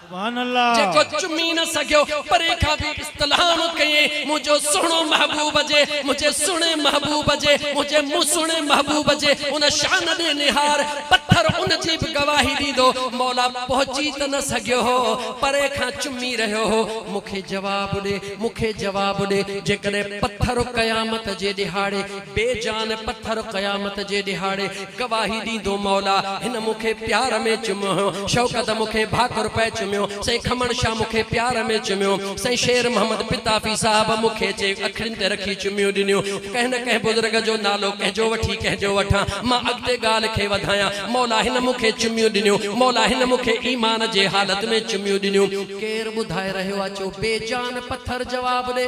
S1: जेको चुमी न सघियो परे खां बि इस्तलाम कये मुंहिंजो सुहिणो महबूब जे, मुंहिंजे सुहिणे महबूब जे, मुंहिंजे सुहिणे महबूब जे उन शान ॾे निहार पत्थर उन जी बि गवाही ॾींदो। मौला पहुची त न सघियो हो, परे खां चुमी रहियो हो। मूंखे जवाब ॾे, मूंखे जवाब ॾे। जेकॾहिं पत्थर क़यामत जे ॾिहाड़े, बेजान पत्थर क़यामत जे ॾिहाड़े गवाही ॾींदो मौला हिन मूंखे प्यार में चुमियो, शौकत मूंखे भाकुर पे चुमियो, सही खमण शाह मूंखे प्यार में चुमियो, सही शेर मोहम्मद पिताफी साहब मूंखे जे अखियुनि ते रखी चुमियो ॾिनियो। कंहिं न कंहिं बुज़ुर्ग जो नालो कंहिंजो वठी कंहिंजो वठां, मां अॻिते ॻाल्हि खे वधायां। मौला हिन मूंखे चुमियूं ॾिनियूं, मौला हिन मूंखे ईमान जे हालत में चुमियूं ॾिनियूं। केर ॿुधाए रहियो आहे चो बेजान पत्थर जवाब ॾे।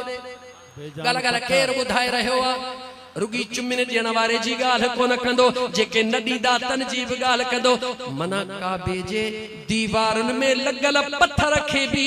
S1: ॻाल्हि ॻाल्हि केर ॿुधाए रहियो आहे रुगी चुमिन ॾियण वारे जी ॻाल्हि कोन कंदो, जेके न ॾींदा तन जी बि ॻाल्हि कंदो। मना काबे जे दीवारनि में लॻल पत्थर खे बि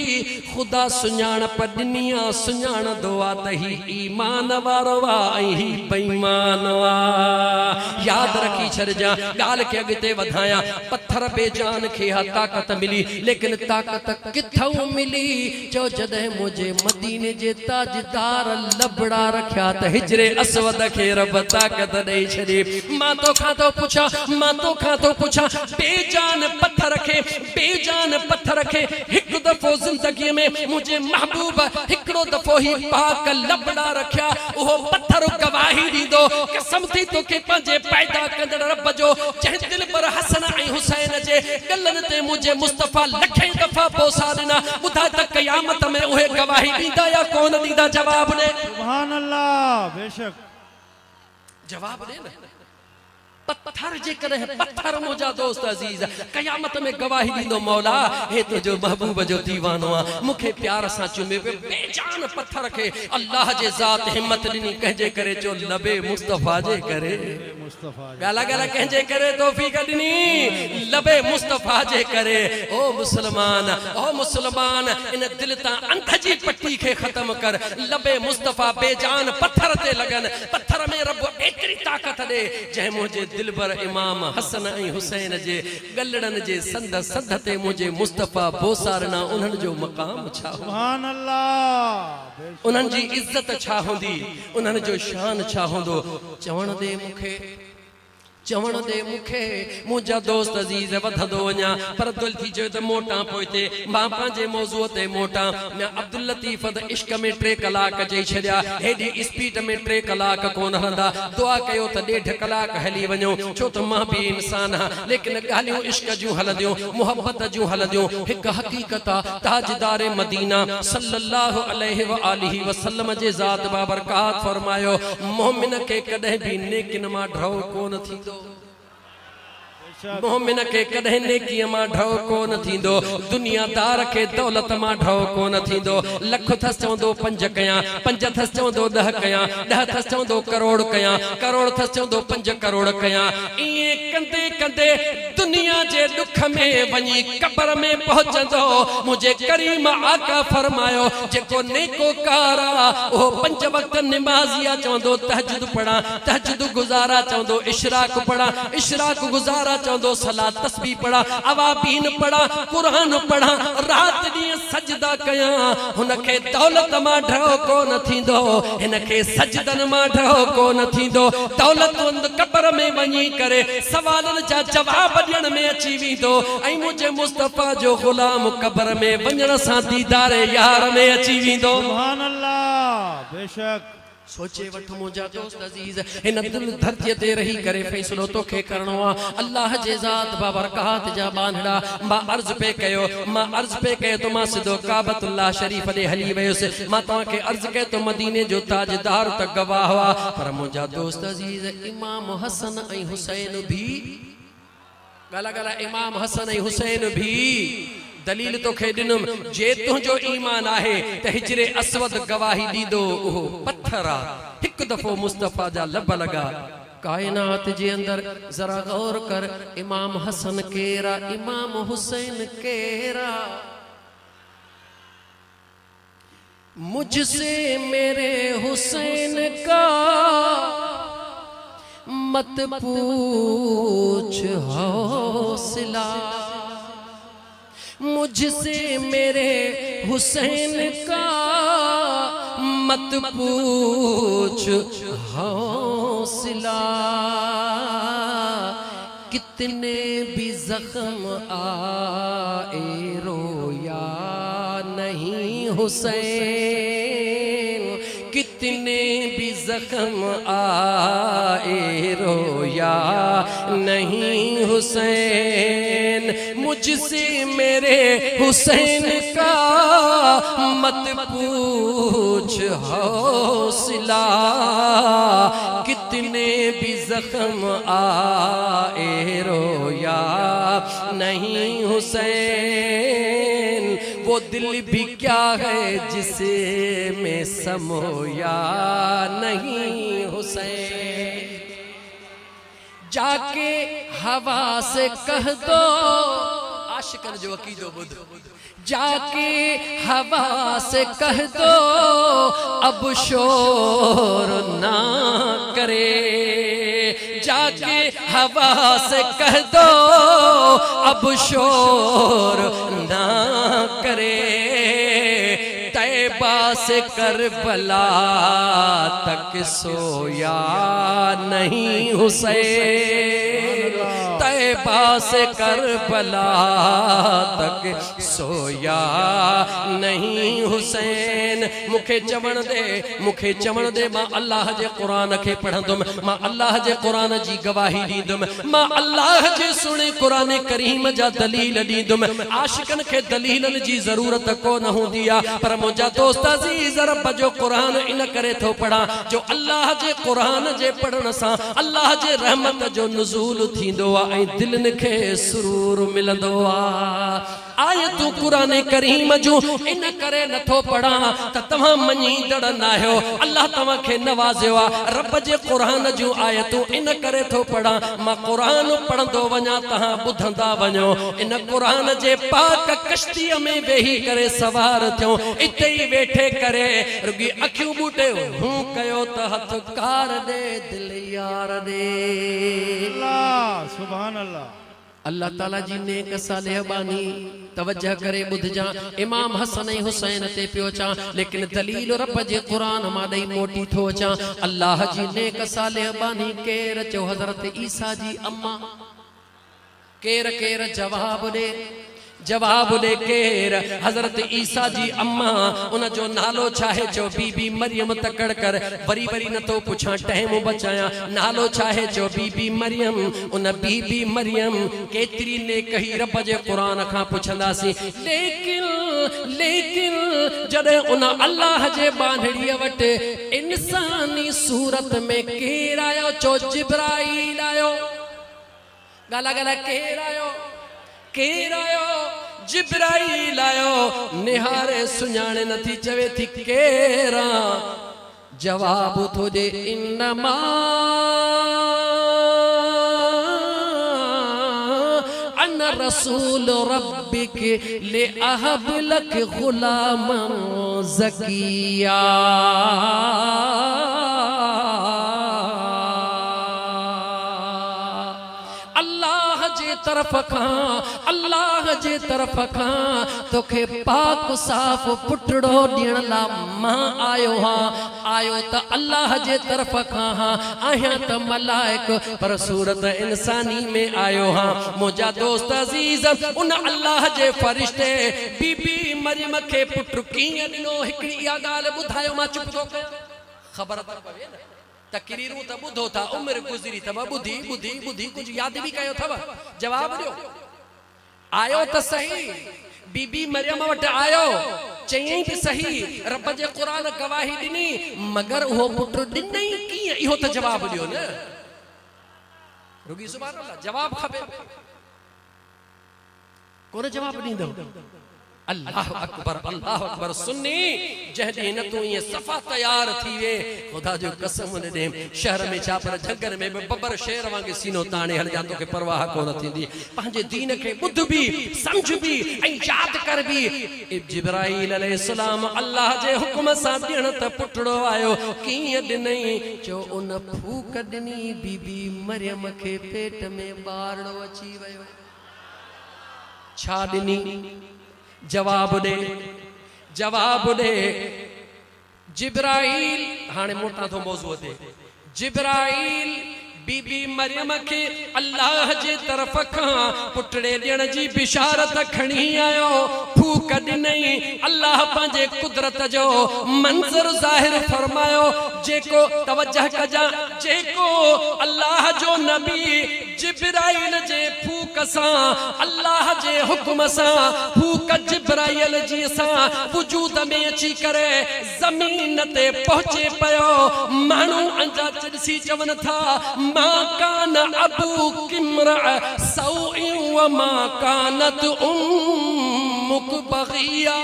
S1: ख़ुदा सुञाणप ॾिनी आहे, सुञाणंदो आहे त ही ईमान वारो आहे ऐं ही बेईमान आहे। यादि रखी छॾिजां, ॻाल्हि खे अॻिते वधायां। पत्थर बेजान खे हा ताक़त मिली, लेकिन ताक़त किथां मिली? चओ जॾहिं मुंहिंजे मदीने जे ताजदार लबड़ा रखिया त हिजरे असवद खे रब ताक़त ॾेई छॾी। मां तोखां थो पुछां, मां तोखां थो पुछां, बेजान पत्थर खे, बेजान पत्थर खे हिकु दफ़ो ज़िंदगीअ में मुंहिंजे महबूब हिकिड़ो दफ़ो ही पाक लबड़ा रखिया, उहो पत्थर गवाही ॾींदो कसम थी तोखे पंहिंजे पैदा कंदड़ रब जो, जंहिं दिल पर हसन ऐं हुसैन जे गलनि ते मुंहिंजे मुस्तफ़ा लखे दफ़ा बोसा ॾिना। ॿुधाए त क़यामत में उहे गवाही ॾींदा या कोन ॾींदा? जवाब ॾे।
S2: सुभान अल्लाह। बेशक
S1: जवाब दे न। पत्थर जे कदे पत्थर मुंहिंजा दोस्त अजीज क़यामत में गवाही ॾींदो, मौला हे तुंहिंजो महबूब जो दीवानो आहे, मूंखे प्यार सां चुमे पियो। बेजान पत्थर खे अल्लाह जे ज़ात हिम्मत ॾिनी, कंहिंजे करे? चो लबे मुस्तफ़ा जे करे। ॻाल्हि ॻाल्हि कंहिंजे करे तौफ़ीक़ ॾिनी? लबे मुस्तफ़ा जे करे। ओ मुस्लमान, ओ मुस्लमान, इन दिल तां अंध जी पट्टी खे ख़त्म कर। लबे मुस्तफ़ा बेजान पत्थर ते लॻन। पत्थर में रब एतिरी ताक़त ॾे जंहिं मुंहिंजे दिल पर इमाम हसन ऐं हुसैन जे गलड़न जे संद संद ते मुंहिंजे मुस्तफ़ा बोसारना। उन्हनि जो मक़ाम छा? सुभान अल्लाह। उन्हनि जी इज़त छा हूंदी? उन्हनि जो शान छा हूंदो? चवण दे मूंखे, चवण दे मूंखे। मुंहिंजा दोस्त अजीज वधंदो वञा, पर दिल थी चयो त मोटा पोइते मां पंहिंजे मौज़ूअ ते मोटा। मैं अब्दुल लतीफ़ द इश्क में 3 कलाक चई छॾिया, हेॾी स्पीड में 3 कलाक कोन हलंदा। दुआ कयो त 1.5 कलाक हली वञो, छो त मां बि इंसान आहियां, लेकिन ॻाल्हियूं इश्क जूं हलंदियूं, मुहबत जूं हलंदियूं। हिकु हक़ीक़त आहे, ताजदार मदीना सल्लल्लाहु अलैहि व आलिहि वसल्लम जे ज़ात बाबरकात फरमायो, मोमिन खे कॾहिं बि नेकिन मां ढौ कोन थींदो। मोमिन खे कॾहिं नेकीअ मां ढौ कोन थींदो। दुनियादार खे दौलत मां ढौ कोन थींदो। लख थस चवंदो 5 कयां, 5 थस चवंदो 10 कयां, 10 थस चवंदो करोड़ कयां, करोड़ थस चवंदो 5 करोड़ कयां। ईअं कंदे कंदे दुनिया जे दुख में वञी कब्र में पहुचंदो। मुंहिंजे करीम आका फरमायो, जेको नेकोकार आहे उहो 5 वक्त निमाज़िया चवंदो तहज्जुद पढ़ा, तहज्जुद गुज़ारा चवंदो इशराक पढ़ा, इशराक गुज़ारा चवंदो सलात तस्बीह पढ़ा, अवाबीन पढ़ा, कुरान पढ़ा, रात ॾींहुं सजदा कयां। हुनखे दौलत मां ढौ कोन थींदो, हिनखे सजदन मां ढौ कोन थींदो। दौलतमंद कब्र में वञी करे सवालनि जा जवाब ॾियण में अची वेंदो, ऐं मुंहिंजे मुस्तफ़ा जो ग़ुलाम कब्र में वञण सां दीदारे यार में अची वेंदो।
S2: सुभान अल्लाह। बेशक
S1: सोचे वठ मुंहिंजा दोस्त अजीज, हिन दिल धरतीअ ते रही करे फ़ैसिलो तोखे करणो आहे। अल्लाह जे ज़ात बाबरकात जा बांधड़ा। मां अर्ज़ पे कयो, मां अर्ज़ पे कयो त मां सिधो काबतुल्लाह शरीफ़ ॾे हली वियुसि। मां तव्हांखे अर्ज़ कयो त मदीने जो ताजदार त गवाह हुआ, पर मुंहिंजा दोस्त अजीज इमाम हसन ऐं हुसैन भी, ॻाल्हि ॻाल्हि इमाम हसन ऐं हुसैन भी दलील तोखे ॾिनुम। जे तुंहिंजो ईमान आहे त हिजरे असवद गवाही ॾींदो, उहो पत्थर आहे। हिकु दफ़ो मुस्तफ़ा जा लब लॻा। कायनात जे अंदर जरा गौर कर, इमाम हसन केरा, इमाम हुसैन केरा। मुझसे मेरे हुसैन का मत पूछ हौसला, मुझसे मेरे हुसैन का मत पूछ हौसला। कितने भी जख्म आए रोया नहीं हुसैन, कितने भी जख्म आए रोया नहीं हुसैन। मुझसे मेरे हुसैन का मत पूछ हौसला, कितने कितने भी जख्म आए रोया नहीं हुसैन, वो दिल भी क्या है जिसे में समोया नहीं हुसैन। जाके हवा से कह दो, आशिकन जो अकीदो बुध, जाके हवा से कह दो अब शोर ना करे, जाके हवा से कह दो अब शोर ना करे। तैबा से करबला तक सोया नहीं हुसैन, तैबा से करबला तक सोया नहीं हुसैन। मुखे चवण दे मां अल्लाह जे कुरान खे पढ़ंदुम, मां अल्लाह जे कुरान जी गवाही ॾींदुम, मां अल्लाह जे सुणे कुरान करीम जा दलील ॾींदुम। आशिकन खे दलीलन जी ज़रूरत कोन हूंदी आ, पर मुंहिंजा दोस्त अज़ीज़ रब जो कुरान इन करे थो पढ़ा जो अल्लाह जे कुरान जे पढ़ण सां अल्लाह जे रहमत जो नुज़ूल थींदो आहे ऐं दिलनि खे सुरूर मिलंदो आहे। आयतूं कुरान करीम जूं इन करे नथो पढ़ा त तव्हां मञींदड़ न आहियो, अल्लाह तव्हां खे नवाज़ियो आहे। रब जे कुरान जूं आयतूं इन करे थो पढ़ा, मां कुरान पढ़ंदो वञा तव्हां ॿुधंदा वञो। इन कुरान जे पाक कश्तीअ में वेही करे सवार थियो, इते ई वेठे करे रुगी अखियूं ॿूटे हूं कयो त हथ कार ॾे दिल यार ॾे।
S2: अल्लाह सुभान अल्लाह।
S1: अल्लाह ताला जी नेक सालेह बानी तवज्जह करे ॿुधजा। इमाम हसन ऐं हुसैन ते पियो चा, लेकिन दलील रब जे कुरान मां ॾेई मोटी थो अचां। अल्लाह जी नेक सालेह बानी केर चयो हज़रत ईसा जी अम्मा, केर केर जवाब ॾे, जवाब ॾे केर हज़रत ईसा जी अम्मा। उन जो नालो छा है चो बीबी मरियम तकड़ कर, वरी वरी न तो पुछां टाइम बचाया। नालो छा है चो बीबी मरियम। उन बीबी मरियम केतरी ने कही रब जे कुरान खां पुछंदासीं, लेकिन लेकिन जॾहिं उन अल्लाह जे बांधड़ीअ वटि इंसानी सूरत में केर आयो चो जिब्राईल आयो। गाला गाला केर आयो, केर आयो, जिब्राईल आयो। निहारे सुञाणे नथी चवे थी केरा, जवाब थो ॾे इन्नमा अना रसूल रब्बिक ले अहब लक गुलामन ज़किया। तरफ खां, अल्लाह जे तरफ खां तोखे पाक साफ़ पुटड़ो ॾियण लाइ मां आयो हां। आयो त अल्लाह जे तरफ खां हां, आहियां त मलाइक पर सूरत इंसानी में आयो हां। मुंहिंजा दोस्त अज़ीज़ उन अल्लाह जे फरिश्ते बीबी मरियम खे पुट कीअं ॾिनो, हिकिड़ी इहा ॻाल्हि ॿुधायो, मां चुप थो कयां। ख़बर त पवे न, तकरीरूं त ॿुधो था, उम्र गुज़री अथव, ॿुधी ॿुधी ॿुधी कुझु यादि बि कयो अथव। जवाब ॾियो, आयो त सही, बीबी मरियम वटि आयो, चयईं बि सही, रब जे कुरान गवाही ॾिनी, मगर उहो पुट ॾिनई कीअं, इहो त जवाब ॾियो न। रुगी सुभान अल्लाह, जवाब खपे, कोन जवाब ॾींदो। अल्लाह अकबर सुन्नी जहदी न तू ये सफा तैयार थी वे, खुदा जो कसम ने शहर में छा पर झंगर में बबर शेर वांगे सीनो ताने हल जा, तोखे परवाह कोन थींदी। पंहिंजे दीन खे ॿुध बि समझ बि ऐं याद कर बि। जिब्राईल अलैहिस्सलाम अल्लाह जे हुक्म सां ॾियण त पुटड़ो आयो, कीअं ॾिनई चो उन फूक ॾिनी, बीबी मरियम खे पेट में ॿारड़ो अची वियो। छा ॾिनी, जवाब दे, जवाब दे। जिब्राईल, हाणे मोटा थो मौज़ूअ ते, जिब्राईल बीबी मरियम के अल्लाह जे तरफ खां पुटड़े ॾियण जी बिशारत खणी आयो। फूक ॾिनई, अल्लाह पंहिंजे कुदरत जो मंज़र ज़ाहिर फरमायो। जेको तवज्जह कजा, जेको अल्लाह जो नबी जिब्राईल जे फूक सां, अल्लाह जे हुक्म सां फूक जिब्राइल जी सा वजूद में अची करे ज़मीन ते पहुंचे पयो मानू अंजा चड़सी चवन था मा कान अबू किमरा सौइ व मा कानत उम्मुक बगिया।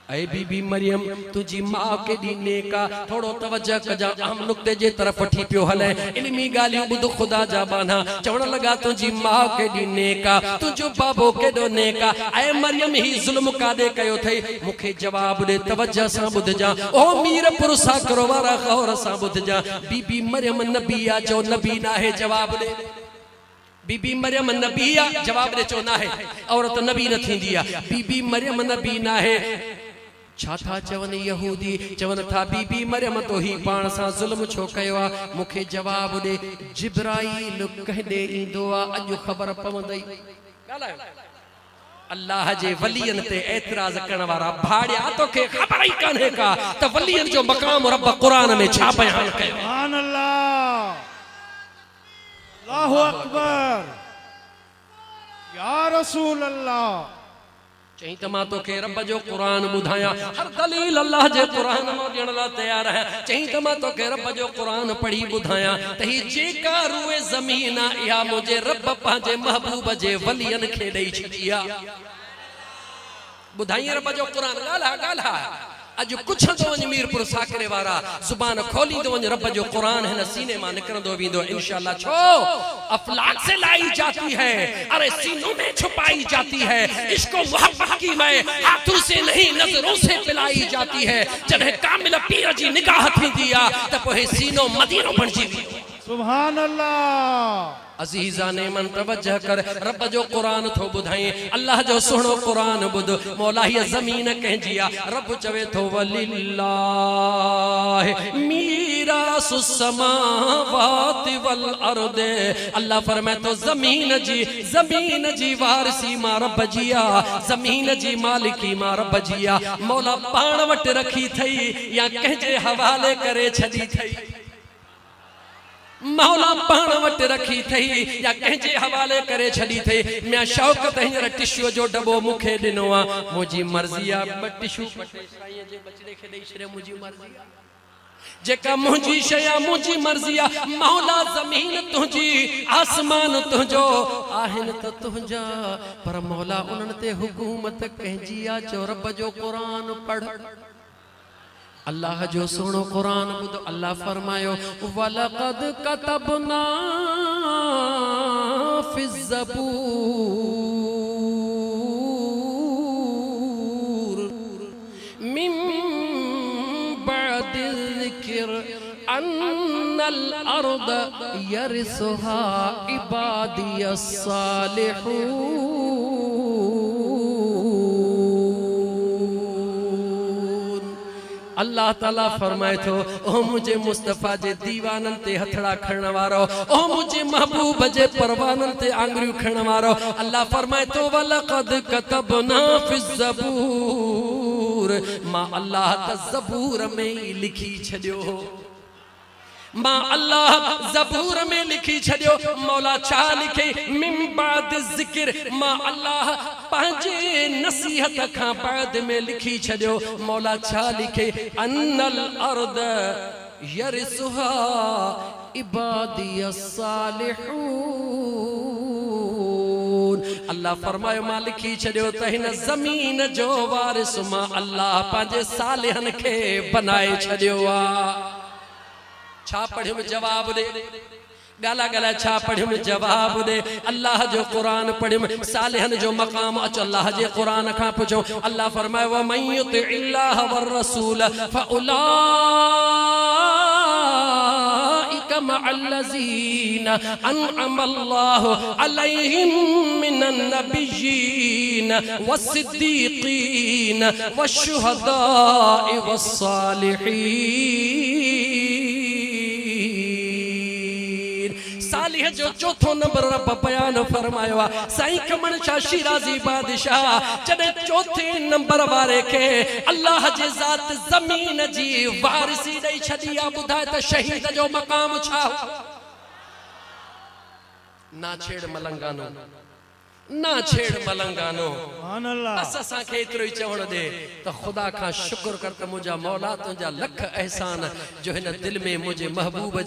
S1: ऐ बीबी मरियम तुझी मां के दीने का थोड़ो तवज्जो कजा अहम नुक्ते जे तरफ वठी पियो हले इल्मी गालियों बुध खुदा जा बाना चवण लगा तुझी मां के दीने का तुझो बाबो के दोने का। ऐ मरियम ही जुल्म कादे कयो थई मुखे जवाब दे तवज्जो सा बुध जा ओ मीर पुरसा करो वारा गौर सा बुध जा। बीबी मरियम नबी आ जो नबी ना है जवाब दे बीबी मरियम नबी आ जवाब दे चो ना है औरत नबी न थींदी आ बीबी मरियम नबी ना है छा था चवन यहूदी चवन था बीबी मरियम तो ही पाण सा जुल्म छो कयो आ मुखे जवाब दे जिब्राइल कहदे इंदो आ अज खबर पवंदई अल्लाह जे वलियन ते एतराज करण वारा भाड़िया तो के खबर ही कान्हे का त वलियन जो मकाम रब कुरान में छा बयान कयो।
S2: सुभान अल्लाह अल्लाहु अकबर या रसूल अल्लाह। चई त मां तोखे रब जो कुरान ॿुधायां हर दलील अल्लाह जे कुरान मां ॾियण लाइ तयार है। चई त मां तोखे रब जो कुरान पढ़ी ॿुधायां त ही जेका रूए ज़मीन आ इहा मुंहिंजे रब पंहिंजे महबूब जे वलियन खे ॾेई छॾी आ। ॿुधाई रब जो कुरान ॻाल्हा ॻाल्हा अज कुछ तो वञ मीरपुर साकरे वारा जुबान खोली तो वञ रब जो कुरान है न सीने मां निकरंदो वेंदो इंशाअल्लाह। छो अफलाक से लाई जाती है अरे सीनों में छुपाई जाती है इसको मोहब्बत की मैं हाथों से नहीं नजरों से पिलाई जाती है जब कामिल पीर जी निगाह थी दिया तब वो सीनो मदीनो बणजी वियो। सुभान अल्लाह। अजीजा ने मन तवज्जह कर रब जो कुरान थो बुधाई अल्लाह जो सुनो कुरान बुध मौला ही जमीन कह जिया रब चवे थो वलिल्लाह मीरासुस समावाति वल अर्द। अल्लाह फरमाए तो जमीन जी वारसी मां रब जिया जमीन जी मालिकी मां रब जिया मौला पाण वट रखी थई या कहजे हवाले करे छदी थई मौला पाण वट रखी थई या कहजे हवाले करे छड़ी थई। मैं शौकत हींअर टिश्यू जो डबो मुखे दिनो आ मुजी मर्जी आ ब टिश्यू पटे साईं जे बचड़े खे देई छड़े मुजी मर्जी आ जेका मुजी शया मुजी मर्जी आ मौला जमीन तुझी आसमान तुझो आहिन त तुझा पर मौला उनन ते हुकूमत कहजी आ जो रब जो कुरान पढ़ अल्लाह जो सुनो कुरान बुध अल्लाह फरमायो वलक़द कतबना फिज़ ज़बूर मिन बअदि ज़िक्र अन्नल अर्द यरिसुहा इबादियस सालिहून। अल्लाह ताला फरमाए थो ओ मुझे मुस्तफा जे दीवानन ते हथड़ा खणण वारो ओ मुझे महबूब जे परवानन ते आंगरियूं खणण वारो अल्लाह फरमाए थो वलक़द कतबना फिज़ ज़बूर मां अल्लाह त ज़बूर में ही लिखी छडियो मां अल्लाह ज़बूर में लिखी छडियो मौला छा लिखे मिन बाद ज़िक्र मां अल्लाह पंहिंजे नसीहत खां बाद में लिखी छडियो मौला छा लिखे अन्नल अर्द यरिसुहा इबादियस सालिहून। अल्लाह फरमायो मां लिखी छडियो त हिन ज़मीन जो वारिस मां अल्लाह पंहिंजे सालिहन खे बनाए छडियो आ। छा पढ़ियो जवाब दे गाला गाला छा पढ़ियो जवाब दे अल्लाह जो कुरान पढ़ियो सालिहन जो मकाम अचो अल्लाह जे कुरान खां पुछो अल्लाह फरमाए व मन युतिइल्लाह वर रसूल फउलाइका मअल्लज़ीना अनअमल्लाहु अलैहिम मिनन नबिय्यीन वस्सिद्दीक़ीन वश्शुहदाኢ वस्सालिहीन। सालिह जो चौथो नंबर रब बयान फरमायो आ साईं कमन शाह शिराज़ी बादशाह जॾहिं चौथे नंबर वारे खे अल्लाह जे ज़ात ज़मीन जी वारिसी ॾेई छॾी आ ॿुधाए त शहीद जो मक़ाम छा ना छेड़ मलंगानो ना छेड़ मलंगानो
S3: सुभान अल्लाह।
S2: बस असां खे एतिरो ई चवण दे त ख़ुदा खां शुक्र कर त मुंहिंजा मौला तुंहिंजा लख एहसान जो हिन दिल में मुंहिंजे महबूब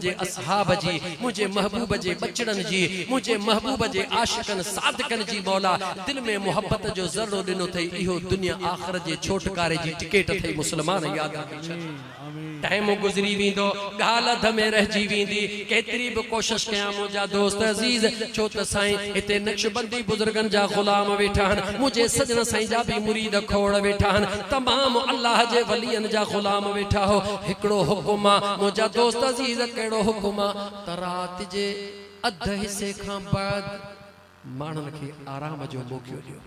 S2: जे असहाब जी, मुंहिंजे महबूब जे बचड़नि जी, मुंहिंजे महबूब जे आशिकनि सादिकनि जी मौला दिल में मोहब्बत जो ज़र्रो ॾिनो अथई। इहो दुनिया आख़िरत जे छोटकारे जी टिकेट अथई। मुस्लमान यादि रखी छॾ, टाइम गुज़री वेंदो, ॻाल्हि अध में रहिजी वेंदी। केतिरी बि कोशिश कयां मुंहिंजा दोस्त अज़ीज़, छो त साईं हिते नक्शबंदी बुज़ुर्गनि जा ग़ुलाम वेठा आहिनि, मुंहिंजे सजन साईं जा बि मुरीद खोड़ वेठा आहिनि, तमामु अल्लाह जे वलियनि जा ग़ुलाम वेठा हो। हिकिड़ो हुकुम आहे मुंहिंजा दोस्त अज़ीज़, कहिड़ो हुकुम आहे त राति जे अध हिसे खां बाद माण्हुनि खे आराम जो मौक़ो ॾियो।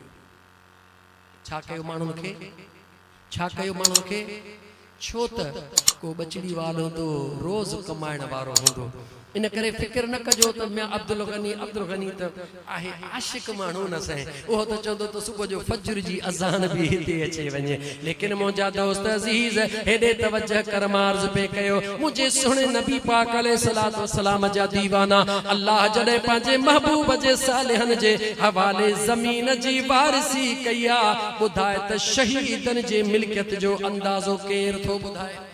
S2: छा कयो माण्हुनि खे, छा कयो माण्हुनि खे? छो त को बचड़ी वालो हूंदो, रोज़ कमाइण वारो हूंदो, इन करे फिक्र न कजो त मैं अब्दुल गनी त आहे आशिक माण्हू न सही, उहो त चवंदो त सुबुह जो फजर जी अज़ान बि हिते अचे वञे। लेकिन मुंहिंजा दोस्त अज़ीज़ हेॾे तवजह कर, मार्ज़ पे कयो मुंहिंजे सुहिणे नबी पाक अलैहिस्सलातु वस्सलाम जा दीवाना अल्लाह जॾहिं पंहिंजे महबूब जे सालिहनि जे हवाले ज़मीन जी वारिसी कई आहे, ॿुधाए त शहीदनि जे मिल्कियत जो अंदाज़ो केरु थो ॿुधाए?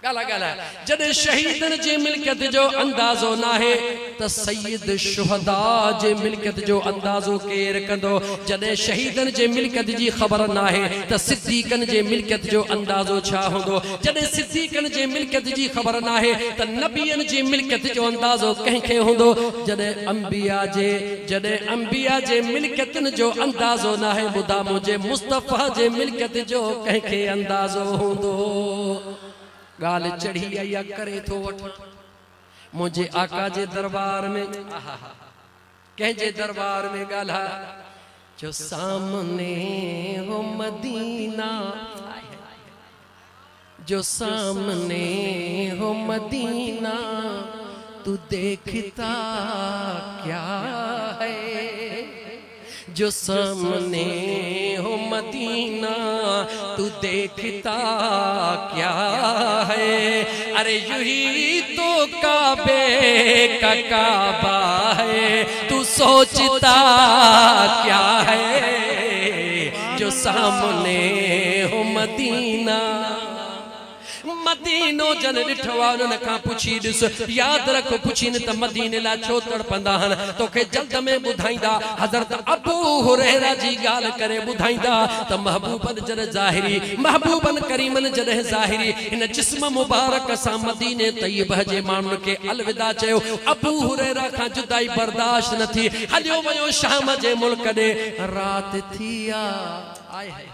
S2: जॾहिं शहीदनि जे मिल्कियत जो अंदाज़ो न आहे त सय्यद शुहदा जे मिल्कियत जो अंदाज़ो केरु कंदो? जॾहिं शहीदनि जे मिल्कियत जी ख़बर न आहे त सिद्दीक़नि जे मिल्कियत जो अंदाज़ो छा हूंदो? जॾहिं सिद्दीक़नि जे मिल्कियत जी ख़बर न आहे त नबियनि जी मिल्कियत जो अंदाज़ो कंहिंखे हूंदो? जॾहिं अंबिया जे मिल्कियतनि जो अंदाज़ो न आहे, ॿुधा मुंहिंजे मुस्तफ़ा जे मिल्कियत जो कंहिंखे अंदाज़ो हूंदो? गाल चढ़ी आई करे थो वठ मुझे आका जे दरबार में, कंहिंजे दरबार में ॻाल्हा जो सामने हो मदीना, जो सामने हो मदीना तू देखता क्या है, जो सामने हो मदीना तू देखता क्या है। अरे यूही तो काबे का काबा है, तू सोचता क्या है, जो सामने हो मदीना। मदीनो जन ॾिठो आहे उन्हनि खां पुछी ॾिस, यादि रख पुछी न त मदीने लाइ छो तड़पंदा आहिनि, तोखे जल्द में ॿुधाईंदा। हज़रत अबू हुरैरा जी ॻाल्हि करे ॿुधाईंदा त महबूबन जॾहिं ज़ाहिरी, महबूबन करीमन जॾहिं ज़ाहिरी हिन जिस्म मुबारक सां मदीने तैयबह जे माण्हुनि खे अलविदा चयो, अबू हुरैरा खां जुदाई बर्दाश्त न थी, हलियो वियो शाम जे मुल्क ॾे। राति थी आहे,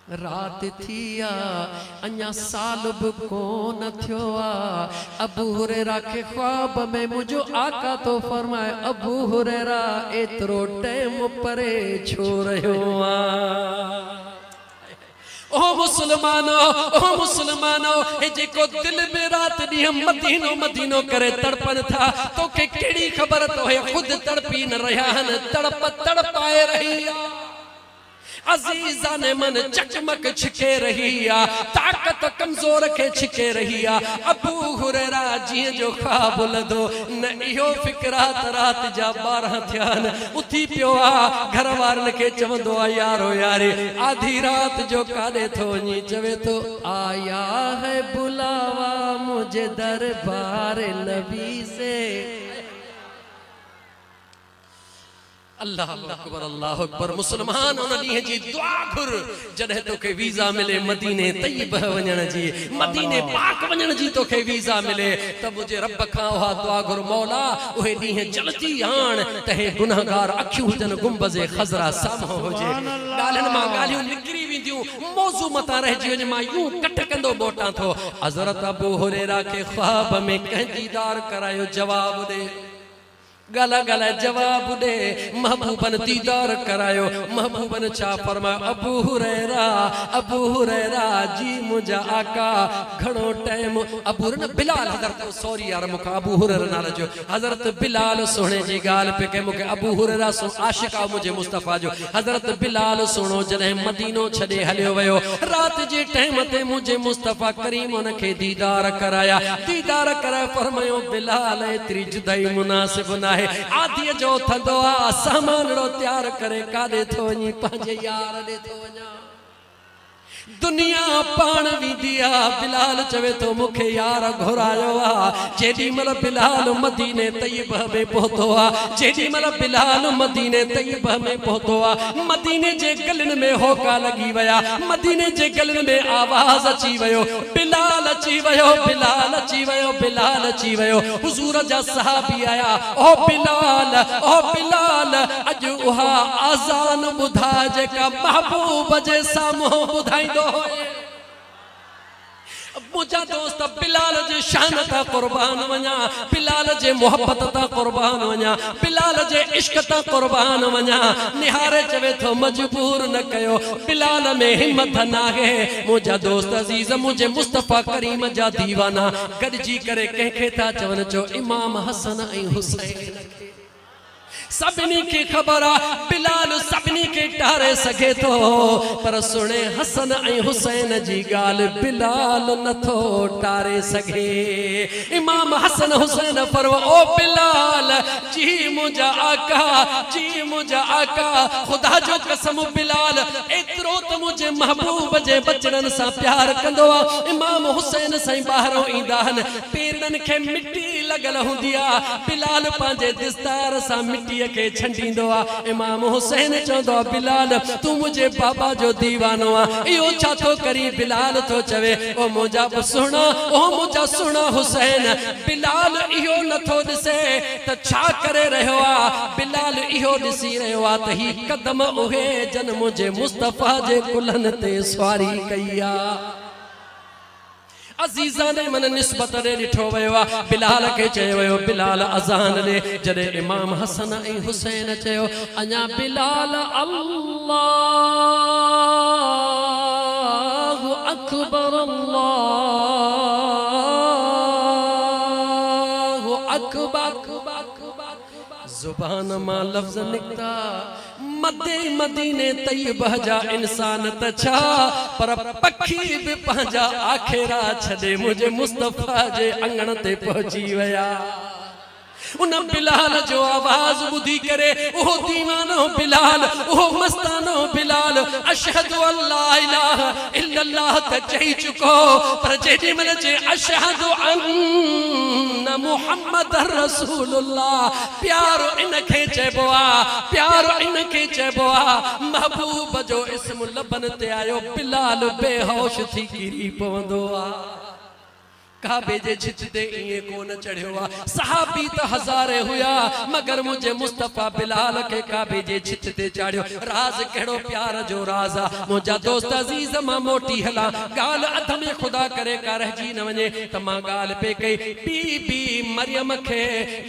S2: रात थिया अञा साल बि कोन थियो आ। अबू हुरैरा के ख्वाब में मुझो आका तो फरमाए, अबू हुरैरा एतिरो टाइम परे छो रहियो आ? ओ मुसलमानो हे जेको दिल में रात ॾींहुं मदीनो मदीनो करे तड़पन था, तोखे कहिड़ी ख़बर तो है खुद तड़पी न रहिया आहिनि, तड़पाए रही आ। अजीजा ने मन चकमक छिके रही आ, ताकत कमजोर के छिके रही आ। अबू हुरैरा जी जो ख्वाब लदो न इहो फिक्रा त रात जा 12 थियान उथी पियो आ, घर वारन के चवंदो आ यारो यारे आधी रात जो काॾे थो वञी, चवे तो आया है बुलावा मुझे दरबार नबी से। अल्लाह अकबर, अल्लाह अकबर। मुसलमान उन ॾींहं जी दुआ घुर जॾहिं तोखे वीज़ा मिले मदीने तैयबह वञण जी, मदीने पाक वञण जी तोखे वीज़ा मिले त मुंहिंजे रब खां उहा दुआ घुर, मौला उहे ॾींहं जल्दी आण त हे गुनहगार अखियूं हुजनि गुंबज़े ख़ज़रा साम्हूं हुजे। ॻाल्हियुनि मां ॻाल्हियूं निकिरी वेंदियूं, मौज़ू मतां रहिजी वञे, मां यूं कट कंदो मोटां थो। हज़रत अबू हुरैरा खे ख्वाब में कंहिं दीदार करायो, जवाब ॾे, गला गला जवाब दे। महबूबन दीदार करायो, महबूबन छा फरमायो? अबू हुरैरा जी मुझा आका घणो टाइम अबू न बिलाल, हज़रत सॉरी यार मूंखे अबू हुरैरा नालो जो, हज़रत बिलाल सोहणे जी ॻाल्हि पे कई, मूंखे अबू हुरैरा सो आशिक आहे मुंहिंजे मुस्तफ़ा जो। हज़रत बिलाल सोहणो जॾहिं मदीनो छॾे हलियो वियो, रात जे टाइम ते मुंहिंजे मुस्तफ़ा करीम उनखे दीदार कराया, दीदार कराए फरमायो बिलाल एतिरी जुदाई मुनासिब न आहे आदीअ जो थंदो आहे सामानड़ो तैयार करे काॾे थो वञी पंहिंजे यार ॾे थो वञा दुनिया पाण वेंदी आहे बिलाल चवे थो मूंखे यार घुरायो आहे जेॾी महिल बिलाल मदीने तैयबा में पहुतो आहे जेॾी महिल बिलाल मदीने तैयबा में पहुतो आहे मदीने जे गलियुनि में होका लॻी विया मदीने जे गलियुनि में आवाज़ अची वियो बिलाल अची वियो बिलाल अची वियो बिलाल अची वियो हुज़ूर जा सहाबी आया ओ बिलाल अॼु उहा आज़ान ॿुधा जेका महबूब जे साम्हूं ॿुधाईंदो मुझा दोस्त बिलाल जे शान ता कुर्बान वञा बिलाल जे मोहब्बत ता कुर्बान वञा बिलाल जे इश्क ता कुर्बान वञा निहारे चवे थो मजबूर न कयो बिलाल में हिम्मत नाहे मुझा दोस्त अजीज मुझे मुस्तफा करीम जा दीवाना गॾिजी करे कंहिंखे था चवनि चो इमाम हसन ऐं हुसैन सभिनी खे ख़बर आहे बिलाल सभिनी खे टारे सघे थो पर सुणे हसन ऐं हुसैन जी ॻाल्हि बिलाल नथो टारे सघे इमाम हसन हुसैन फरमायो ओ बिलाल जी मुंहिंजा आका ख़ुदा जो कसम बिलाल एतिरो त मुंहिंजे महबूब जे बचड़नि सां प्यार कंदो आहे इमाम हुसैन साईं ॿाहिरों ईंदा आहिनि पेरनि खे मिटी लॻल हूंदी आहे बिलाल पंहिंजे दिस्तार सां मिटी के छंडींदो आहे इमाम हुसैन चवंदो आहे बिलाल तू मुझे बाबा जो दीवानो आहे इहो छा थो करी बिलाल तो चवे ओ मुंहिंजा सुणा हुसैन बिलाल इहो नथो ॾिसे त छा करे रहियो आहे बिलाल इहो ॾिसी रहियो आहे त ही कदम उहे जन मुंहिंजे मुस्तफा जे कुलनि ते सवारी कई आहे अजीज़ा ने मन निस्बत ने ॾिठो वियो आहे बिलाल खे चयो वियो बिलाल अज़ान ॾे जॾहिं इमाम हसन ऐं हुसैन चयो अञा बिलाल अल्लाहु अकबर ज़ुबान मां लफ्ज़ निकता मदीने तैयबा जा इंसान त छा पर पखी भी पंहिंजा आखेरा छॾे मुझे मुस्तफा जे अंगण ते पहुची विया उन बिलाल जो आवाज ॿुधी करे उहो दीवानो बिलाल उहो मस्तानो बिलाल अशहदु अल्ला इलाहा इल्लल्लाह त चई चुको पर जेॾी महिल जे अशहदु अन्न मुहम्मद रसूलुल्लाह प्यारो इनखे चइबो आहे महबूब जो इस्म लबन ते आयो बिलाल बेहोश थी किरी पवंदो आहे काबे जे छित ते इए कोन चढ़ियो आ सहाबी त हज़ारे हुया मगर मुझे मुस्तफा बिलाल के काबे जे छित ते चढ़ियो राज केड़ो प्यार जो राज आ मुझा दोस्त अजीज मां मोटी हला गाल अध में खुदा करे का रहजी न वने त मां गाल पे कई बीबी मरियम के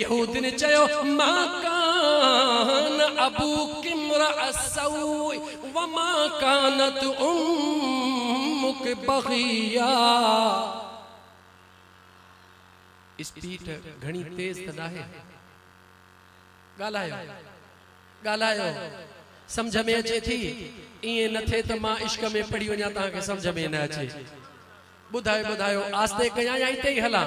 S2: यहूद ने चयो मा कान अबू किमरा असौ व मा कानत उम्मुक बगिया स्पीड घणी तेज त नाहे गालायो समझ में अचे थी इए न थे त मां इश्क में पड़ी वञा ता के समझ में न अचे बुधायो आस्ते कया या इते ही हला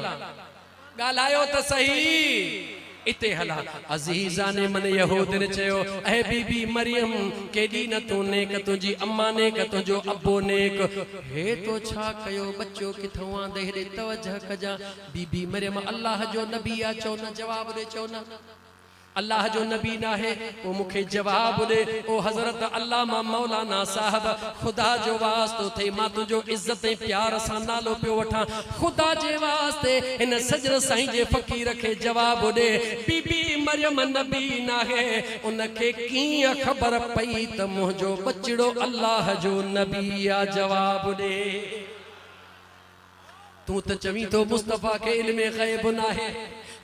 S2: गालायो त सही इते हला अजीजा ने मन यहूद ने चयो ए बीबी मरियम केडी न तू नेक तुजी अम्मा नेक तुजो अब्बो नेक हे तो छा कयो बच्चो किथों आ देहरे तवज्जह कजा बीबी मरियम अल्लाह जो नबी आ चो न जवाब दे चो न अल्लाह जो नबी ना है वो मुखे जवाब दे ओ हजरत अल्लामा मौलाना साहब खुदा जो वास्तो थे मां तुझो इज्जत प्यार सा नालो पियो वठा खुदा जे वास्ते इन सजर साईं जे फकीर के जवाब दे बीबी मरियम नबी ना है उनके किया खबर पई त मुझो बचड़ो अल्लाह जो नबी आ जवाब दे तू त चवी तो मुस्तफा के इल्म गैब ना है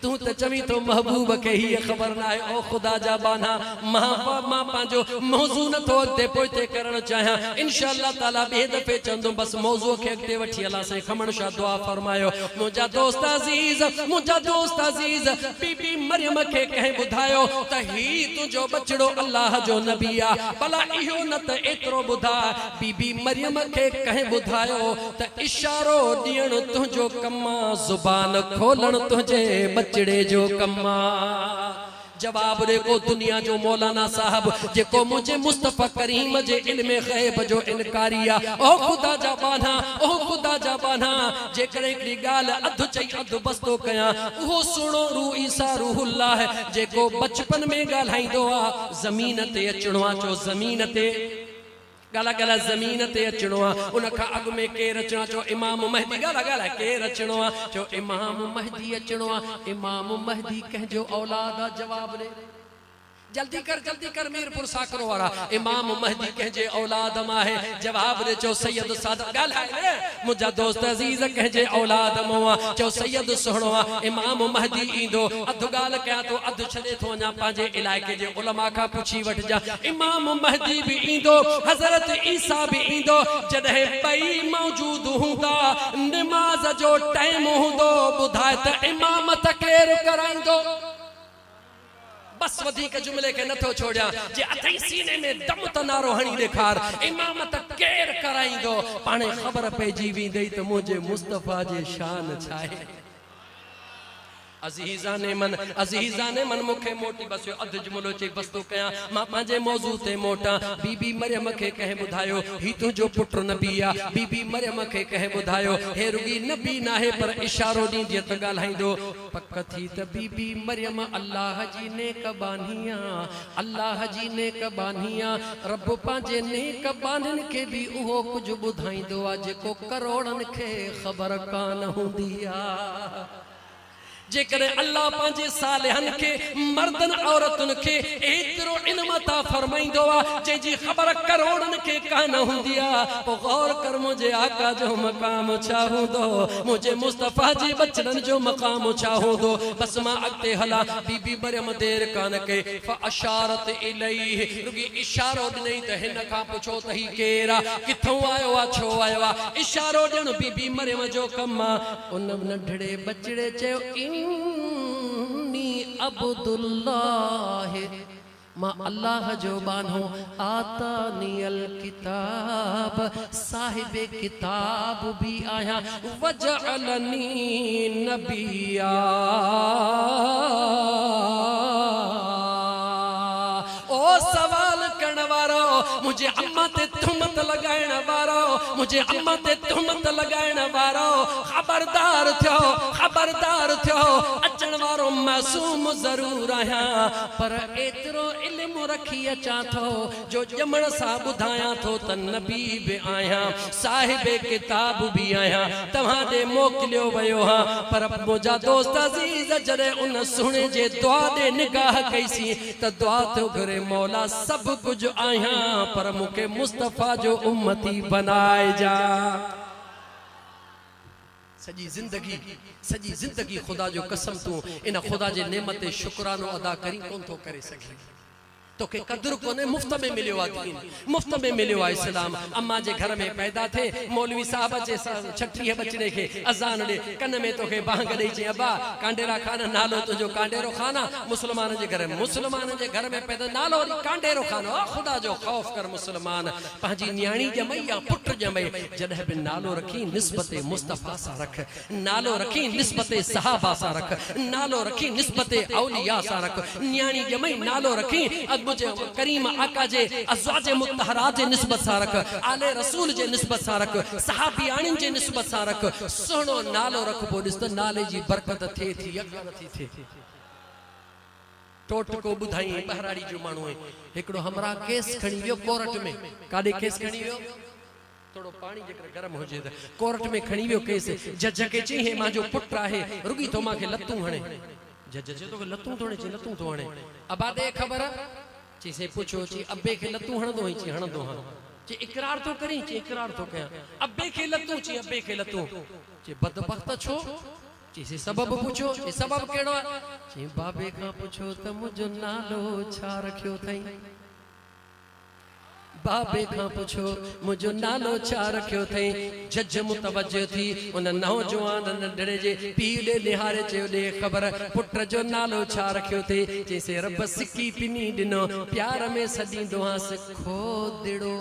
S2: तू त चवी तो महबूब के ही खबर ना है ओ खुदा जा बाना मां पांजो मौजू न तो अगते पोते करण चाहा इंशाअल्लाह ताला बे दफे चंदो बस मौजू के अगते वठी अल्लाह से खमण शाह दुआ फरमायो मुजा दोस्त अजीज बीबी मरियम के कहे बुधायो त ही तुजो बचड़ो अल्लाह जो नबी आ भला इहो न त एतरो बुधा बीबी मरियम के कहे बुधायो त इशारो दियण तुजो कम्मा जुबान खोलण तुजे बचड़े जो कम्मा जवाब रे को दुनिया जो मौलाना साहब जेको मुझे मुस्तफा करीम जे इल्म गैब जो इनकारिया ओ खुदा जा बाना ओ खुदा जा बाना जे करे एकड़ी गाल अध चई अध बस्तो कया वो सुनो रूह ईसा रूहुल्लाह है जेको बचपन में गालाइंदो आ जमीन ते अचणो आ चो जमीन ते गाला गाला जमीन ते अचणो आ उन खा अग में केर अचणो चो इमाम महदी गाला गाला केर अचणो आ चो इमाम महदी अचणो आ इमाम महदी कहजो औलाद आ जवाब दे जल्दी कर मीरपुर साकरो वाला इमाम महदी कहजे औलाद मा है जवाब दे चो सैयद सादत गाल है मुजा दोस्त अजीज कहजे औलाद मोआ चो सैयद सोहणोआ इमाम महदी इंदो अध गाल कया तो अध छदे थो ना पाजे इलाके जे उलमा का पूछी वठ जा इमाम महदी भी इंदो हजरत ईसा भी इंदो जदे बई मौजूद हुंदा नमाज जो टाइम हुंदो बुधाए त इमामत केर कराइंदो बस वधिक जुमले के नथो छोड़िया जे अथई सीने में दम त नारो हणी देखार इमामत केर कराइंदो पाणे खबर पेजी वेंदई त मुझे मुस्तफा जे शान छाए अजीजा ने मन मुखे मोटी बस अध जुमलो चे बस्तो कया मां पांजे मौजू ते मोटा बीबी मरियम के कहे बुधायो ही तुजो पुत्र नबिया बीबी मरियम के कहे बुधायो हे रुगी नबी ना है पर इशारो दी जे त गालाइंदो पक थी त बीबी मरियम अल्लाह जी ने कबानिया अल्लाह जी ने कबानिया रब पांजे ने कबानन के भी उहो कुछ बुधाइंदो आ जेको करोड़न के खबर कान हुंदिया जेकर अल्लाह पांजे सालिहन के मर्दन औरतन के एतरो इल्मता फरमाइंदो आ जे जी खबर करोड़न के कान हुंदिया तो गौर कर मुझे आका जो मकाम चाहू दो मुझे मुस्तफा जी बचड़न जो मकाम चाहू दो बस मां अगते हला बीबी मरियम देर कान के फअशारत इलैहि रुगी इशारो नहीं त हिन का पूछो तही केरा किथों आयो आ छो आयो आ इशारो जन बीबी मरियम जो कम्मा उन नढड़े बचड़े चयो इन्नी अब्दुल्लाह मां अल्लाह जो बानो आतानियल किताब साहिबे किताब भी आया वजअलनी नबिया ओ सवाल करने वारो मुझे अम्मा ते तुहमत लगाइण वारो मुझे अम्मा ते तुहमत लगाइण वारो खबरदार थियो अचण वारो मासूम जरूर आया पर एतरो इल्म रखी अचा थो जो जमण सा बुधाया थो त नबी भी आया साहिबे किताब भी आया तव्हां दे मोकलियो वयो हा पर मुजा दोस्त अजीज जरे उन सुने जे दुआ दे निगाह कैसी त दुआ तो घरे मौला सब कुछ आया पर मुके मुस्तफा जो उम्मती बनाए जा सजी जिंदगी खुदा जो कसम तू इन खुदा जे नेमत शुक्रानो अदा करी कौन तो करे सके तो के कदर कोने मुफ्त में मिलियो आ दीन मुफ्त में मिलियो आ इस्लाम अम्मा जे घर में पैदा थे मौलवी साहब जे छठी बचड़े के अजान दे कन में तो के बांग दे जे अब्बा कांडेरा खाना नालो तुजो कांडेरो खाना मुसलमान जे घर में पैदा नालो कांडेरो खानो खुदा जो खौफ कर मुसलमान पाजी न्याणी जमई या पुत्र जमई जदे भी नालो रखी निस्बत मुस्तफा सा रख नालो रखी निस्बत सहाबा सा रख नालो रखी निस्बत औलिया सा रख न्याणी जमई नालो रखी मुझे करीम आका जे अज़वाज मुतहरात जे निस्बत सा रख आले रसूल जे निस्बत सा रख सहाबियाणिन जे निस्बत सा रख सोनो नालो रख पो दिस नाले जी बरकत थे थी यका नथी थे टोट को बुधाई बहराड़ी जो मानो है एकड़ो हमरा केस खणी वियो कोर्ट में काडे केस खणी वियो थोड़ो पानी जेकर गरम हो जे कोर्ट में खणी वियो केस जज के ची है मां जो पुत्र है रुगी तो मां के लत्तू हणे जज जे तो लत्तू तोड़े ची लत्तू तो हणे अब आदे खबर ची से पूछो ची अब्बे के लत्तू हणदो ही ची हणदो हां ची इकरार तो करी ची इकरार तो कया अब्बे के लत्तू ची अब्बे के लत्तू ची बदबख्त छो ची से सबब पूछो ची सबब केड़ो ची बाबे का पूछो त मुजो नालो छा रखियो थई बाबे का पूछो मुझो नालो छा रखियो थई जज मुतवज्जो थी उन नौजवान नंढड़े जे पीले निहारे चयो दे खबर पुत्र जो नालो छा रखियो थई जैसे रब सिक्की पिनी दिनो प्यार में सदी दुआ से खो दिड़ो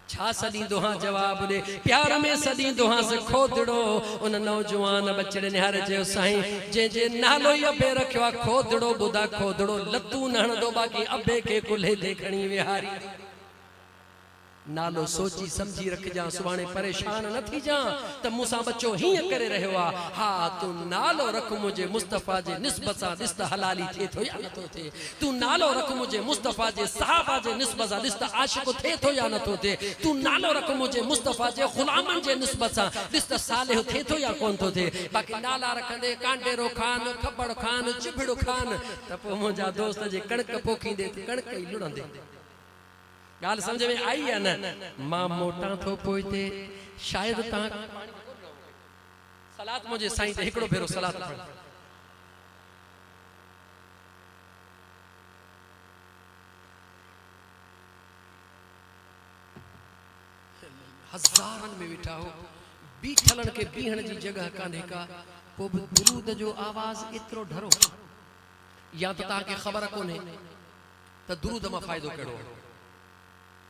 S2: छा सदी दोहा जवाब दे प्यार में सदी दोहा से खोदड़ो उन नौजवान बचड़े निहारे जो साईं जे जे नालो ही अबे रखियो खोदड़ो बुधा खोदड़ो लतू नहणदो बाकी अबे के कुल्हे देखणी विहारी नालो सोची समझी रख जा सुभाणे परेशान न थी जा त मूसा बच्चो ही करे रहयो आ हा तू नालो रख मुझे मुस्तफा जे निस्बत सा दिस्त हलाली थे तो या न तो थे तू नालो रख मुझे मुस्तफा जे सहाबा जे निस्बत सा दिस्त आशिक थे तो या न तो थे तू नालो रख मुझे मुस्तफा जे गुलामन जे निस्बत सा दिस्त सालेह थे तो या कोन तो थे बाकी नाला रखंदे कांडेरो खान खबड़ खान चिबड़ो खान त पो मुजा दोस्त जे कणक पोखींदे कणक ही लुड़ंदे गाल समझ में आई है न मां मोटा थो पोइते शायद ता सलात मुझे साईं ते हिकड़ो भेरो सलात पढ़ हजारन में बिठा हो बीठलन के बीहण जी जगह काने का पो दुरूद जो आवाज इतरो ढरो या तो ता के खबर कोने त दुरूद में फायदो केड़ो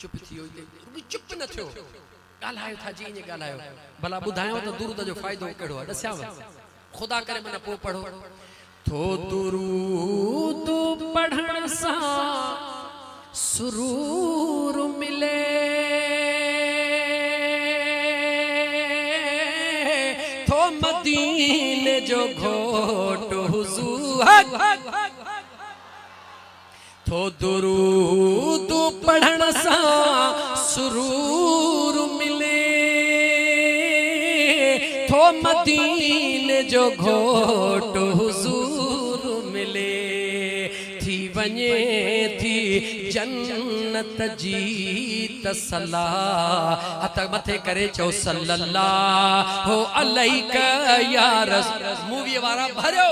S2: चुप थी होई चुप न थियो गालायो था जी ने गालायो भला बुधायो तो दुरूद जो फायदो केड़ो दस्याव खुदा करे मने पो पढ़ो तो दुरूद पढ़ण सा सुरूर मिले तो मदीने जो घोट हुजूर तो दुरूद पढ़ण सा सुरूर मिले तो मदीने जो घोट हुजूर मिले थी वञे थी जन्नत जी तसला हथ मथे करे चो सल्लल्लाहु अलैका या रसूल मूवी वारा भरियो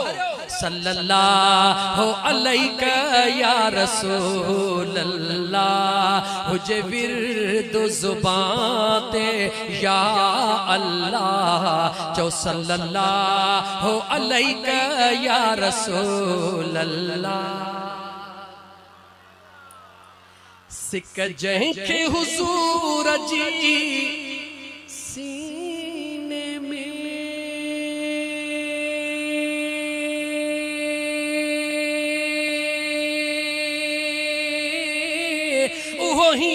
S2: सल्लल्लाहु अलैका या रसूल अल्लाह हुजे विर्द जुबान ते या अल्लाह चो सल्लल्लाहु अलैका या रसूल अल्लाह सिक जहीं के हुजूर जी सीने में वही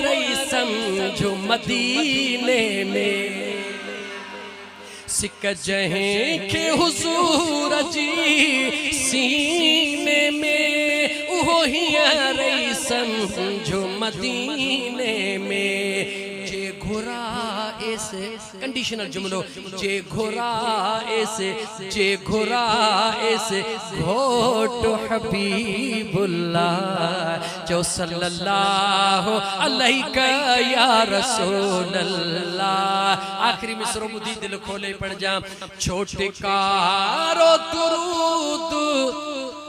S2: रही समझो मदीने में सिक जहीं के हुजूर जी सीने में वही रही समझो मदीने में जे घुरा ऐसे कंडीशनल जुमलो जे घुरा ऐसे घोट हबीबुल्लाह जो सल्लल्लाहु अलैका या रसूल अल्लाह आखिरी मिसरो बुधी दिल खोले पड़ जा छोटे कारो दुरूद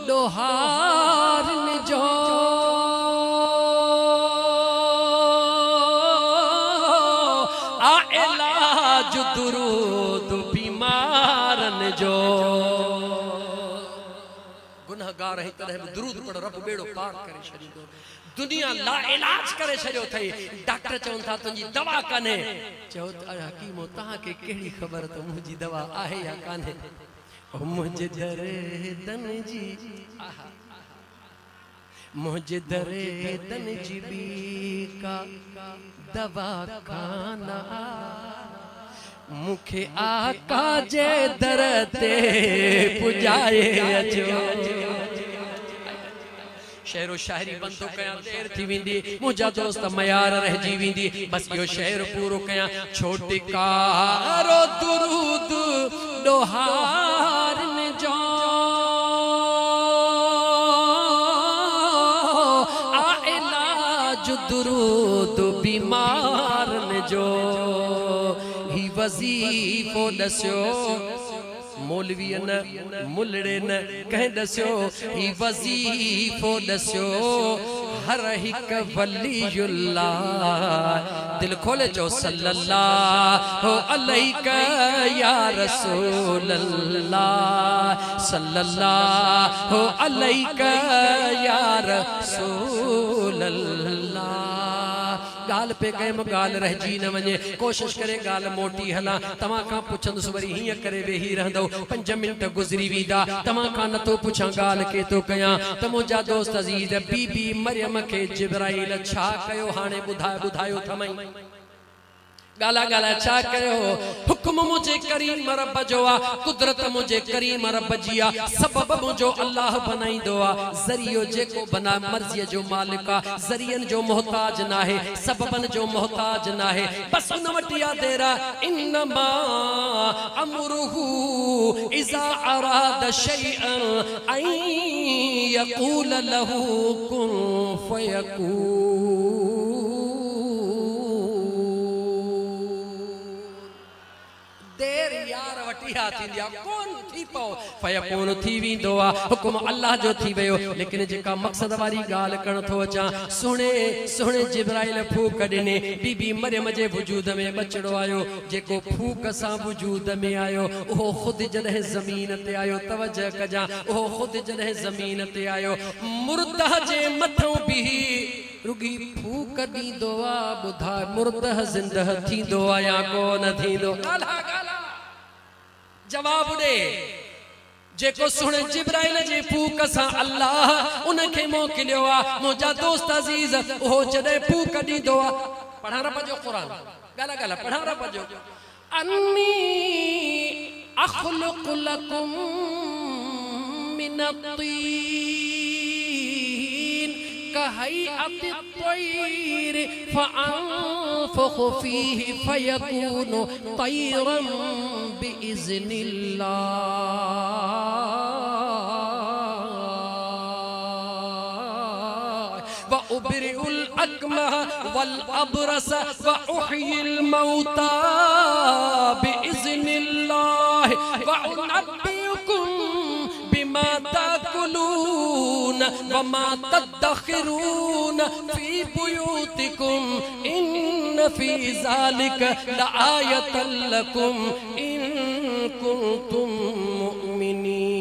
S2: दोहार जो आ इलाज दुरूद बीमारन जो गुनहगार है तरह दुरूद पढ़ रब बेड़ो पार करे छड़ींदो दुनिया ला इलाज करे छड़ियो थई डॉक्टर चवन था तुजी दवा कने चओ हकीमो तहां के केड़ी खबर त मुजी दवा आहे या काने मुझे दरे तन जी मुझे दरे तन जी बी का दवा खाना मुखे आका जे दरते पुजाए अजो शेरो शायरी बंदो कया देर थी विंदी मुझा दोस्त मयार रह जी विंदी बस यो शेर पूरो कया छोटी कारो दुरूद दोहार ने जो आ इलाज दुरूद बीमार ने जो ही वजीफो दस्यो मौलवीन मुलड़े न कह दस्यो ही वजीफो दस्यो हर हिक वलीउल्लाह दिल खोले चो सल्लल्लाहु अलैका या रसूल अल्लाह सल्लल्लाहु अलैका या रसूल अल्लाह गाल पे कयम गाल रहजी न वने कोशिश करे गाल मोटी हला तमा का पुछंदुस वरी हिय करे वेही रहंदो 5 मिनट गुजरी वीदा तमा का न तो पुछा गाल के तो कया त मुजा दोस्त अजीज बीबी मरियम के जिब्राइल छा कयो हाने बुधायो थमई गाला गाला छा कयो हुक्म मुझे करीम रब जो आ कुदरत मुझे करीम रब जिया सबब मुझो अल्लाह बनाई दोआ जरियो जेको बना मर्जी जो मालिका जरियन जो मोहताज ना है सबबन जो मोहताज ना है बस उन वटिया देरा इन्नमा अमरुहु इजा अराद शैअन अन यकूल लहू कुन फयकून देर यार वटिया थींदिया कौन थी पो फयकून थी विंदो आ हुकुम अल्लाह जो थी वयो लेकिन जेका मकसद वारी गाल करण थो अचा सुणे सुणे जिब्राइल फूक ॾिने बीबी मरियम जे वजूद में बचड़ो आयो जेको फूक सां वजूद में आयो ओहो खुद जॾहिं ज़मीन ते आयो तवज्जो कजा ओहो खुद जॾहिं ज़मीन ते आयो मुर्दह जे मथों भी रुगी फूक ॾींदो आ ॿुधा मुर्दह ज़िंदह थींदो आ या कोन थींदो जवाब दे जेको सुने जिब्राइल जे फूक सा अल्लाह उनखे मोकिलियो आ मुंहिंजा दोस्त अजीज ओ जॾहिं फूक ॾींदो आ पढ़ारा पजो क़ुरान गाला गाला पढ़ारा पजो अन्नी अख़लुक़ु लकुम मिनत्तीन कहैअति त्वैर फअन्फुख़ फीहि फयकूनु तैरन बिइज़्निल्लाह व उबरिउल अकमह वल अबरस व उह्यिल मौता बिइज़्निल्लाह व उनब्बिउकुम बिमा ताकुलून वमा तदखिरून फी बुयूतिकुम इन फी ज़ालिका लआयतन लकुम इन कुंतुम मुमिनीन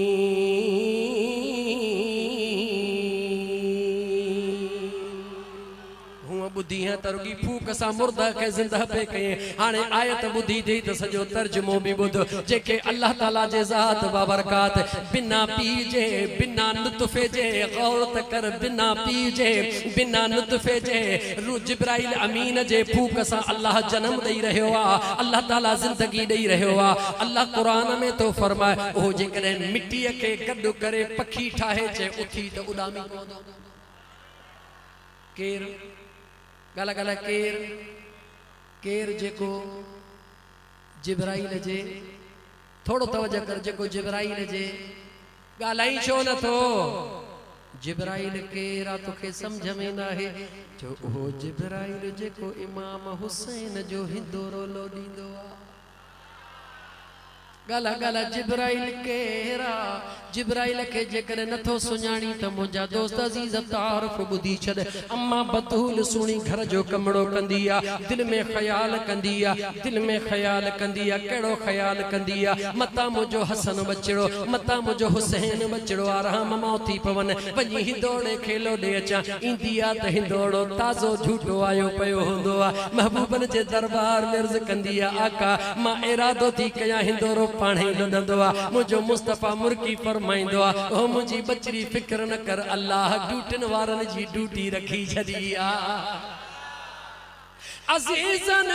S2: हुआ बुद्धि है तरुगी फूक सा मुर्दा के जिंदा पे कहे हाने आयत बुद्धि दी तो सजो तर्जुमो भी बुध जेके अल्लाह ताला जे ज़ात बाबरकात बिना पीजे बिना नुतफे जे गौर कर बिना पीजे बिना नुतफे जे रू जिब्राइल अमीन जे फूक सा अल्लाह जन्म दई रहियो आ अल्लाह ताला जिंदगी दई रहियो आ अल्लाह कुरान में तो फरमाए ओ जे करे मिट्टी के गड्डो करे पखी ठाहे चे उठी तो उडामी कोदो केर गाला गाला केर केर जेको जिब्राइल जे थोड़ो तवज्जो कर जेको जिब्राइल जे गालाई छो न थो जिब्राइल केरा तोखे समझ में ना है जो ओ जिब्राइल जेको इमाम हुसैन जो हिंदोरो लोडींदो आ गाला गाला जिब्राइल केरा जिब्राइल के जेकर नथो सुञाणी त मुंहिंजा दोस्त अजीज तारफ बुधी छद अम्मा बतूल सुणी घर जो कमड़ो कंदी आ दिल में ख्याल कंदी आ दिल में ख्याल कंदी आ केड़ो ख्याल कंदी आ मता मुंहिंजो हसन बचड़ो मता मुंहिंजो हुसैन बचड़ो आराम मौती पवन वञी हिंदोड़े खेलो ॾे अचां ईंदी आ त हिंदोड़ो ताज़ो झूठो आयो पियो हूंदो आ महबूबन जे दरबार में अर्ज़ कंदी आ आका मां इरादो थी कयां हिंदोड़ो पाणे लुॾंदो आ मुंहिंजो मुस्तफ़ा मुर्की फरमाईंदो आ ओ मुंहिंजी बचड़ी फिक्र न कर अल्लाह ड्यूटिन वारनि जी ड्यूटी रखी छॾी आ अजीजन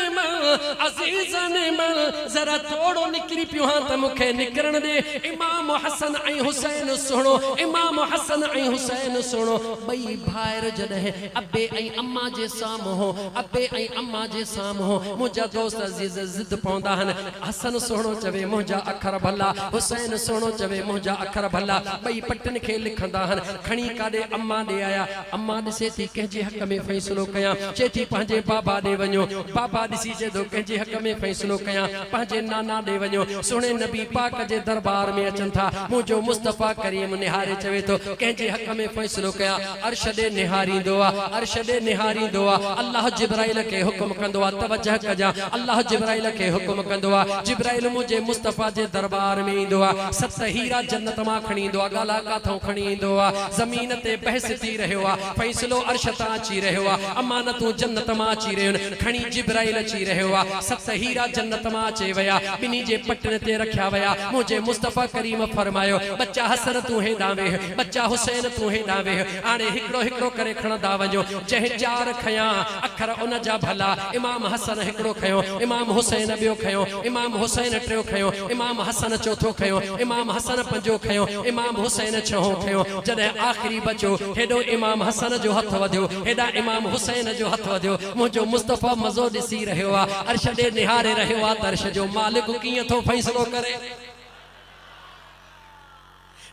S2: मन जरा थोड़ो निकरी पियो हां त मुखे निकरण दे इमाम हसन ऐं हुसैन सुनो इमाम हसन ऐं हुसैन सुनो बई भाइर जॾहिं अबे ऐं अम्मा जे साम्हूं अबे ऐं अम्मा जे साम्हूं मुंहिंजा दोस्त अजीज जिद पवंदा आहिनि हसन सुनो चवे मुंहिंजा अखर भला हुसैन सुनो चवे मुंहिंजा अखर भला बई पटन खे लिखंदा आहिनि खणी काॾे अम्मा ॾे आया अम्मा ॾिसे थी कंहिंजे हक़ में फ़ैसिलो कयां चए थी पंहिंजे बाबा ॾे वञो बाबा ॾिसी चए थो कंहिंजे हक़ में फ़ैसिलो कयां पंहिंजे नाना ॾे वञो सुहिणे नबी पाक जे दरबार में अचनि था मुंहिंजो मुस्तफ़ा करीम निहारे चवे थो कंहिंजे हक़ में फ़ैसिलो कयां अर्श ॾे निहारींदो आहे अर्श ॾे निहारींदो आहे अल्लाह जिब्राइल खे हुकुम कंदो आहे तवजह कजां अल्लाह जिब्राइल खे हुकुम कंदो आहे जिब्राइल मुंहिंजे मुस्तफ़ा जे दरबार में ईंदो आहे 7 हीरा जन्नत मां खणी ईंदो आहे गाला काथों खणी ईंदो आहे ज़मीन ते बहस थी रहियो आहे फ़ैसिलो अर्श तां अची रहियो आहे अमानतूं जन्नत मां अची रहियूं आहिनि खणी जिब्राइल अची रहियो आहे 7 हीरा जन्नत मां अचे विया ॿिन्ही जे पटन ते रखिया विया मुंहिंजे मुस्तफ़ा करीम फरमायो बच्चा हसन तूं हेॾां वेह बच्चा हुसैन तूं हेॾां वेह हाणे हिकिड़ो हिकिड़ो करे खणंदा वञो जंहिं 4 खयां अखर उन जा भला इमाम हसन हिकिड़ो खयो इमाम हुसैन ॿियो खयो इमाम हुसैन टियों खयो इमाम हसन चौथो खयो इमाम हसन पंजो खयो इमाम हुसैन छहों खयो जॾहिं आख़िरी बचो हेॾो इमाम हसन जो हथ वधियो हेॾा इमाम हुसैन जो हथ वधियो मुंहिंजो मुस्तफ़ा मज़ो ॾिसी रहियो आहे अर्श ॾे निहारे रहियो आहे त अर्श जो मालिक कीअं थो फ़ैसिलो करे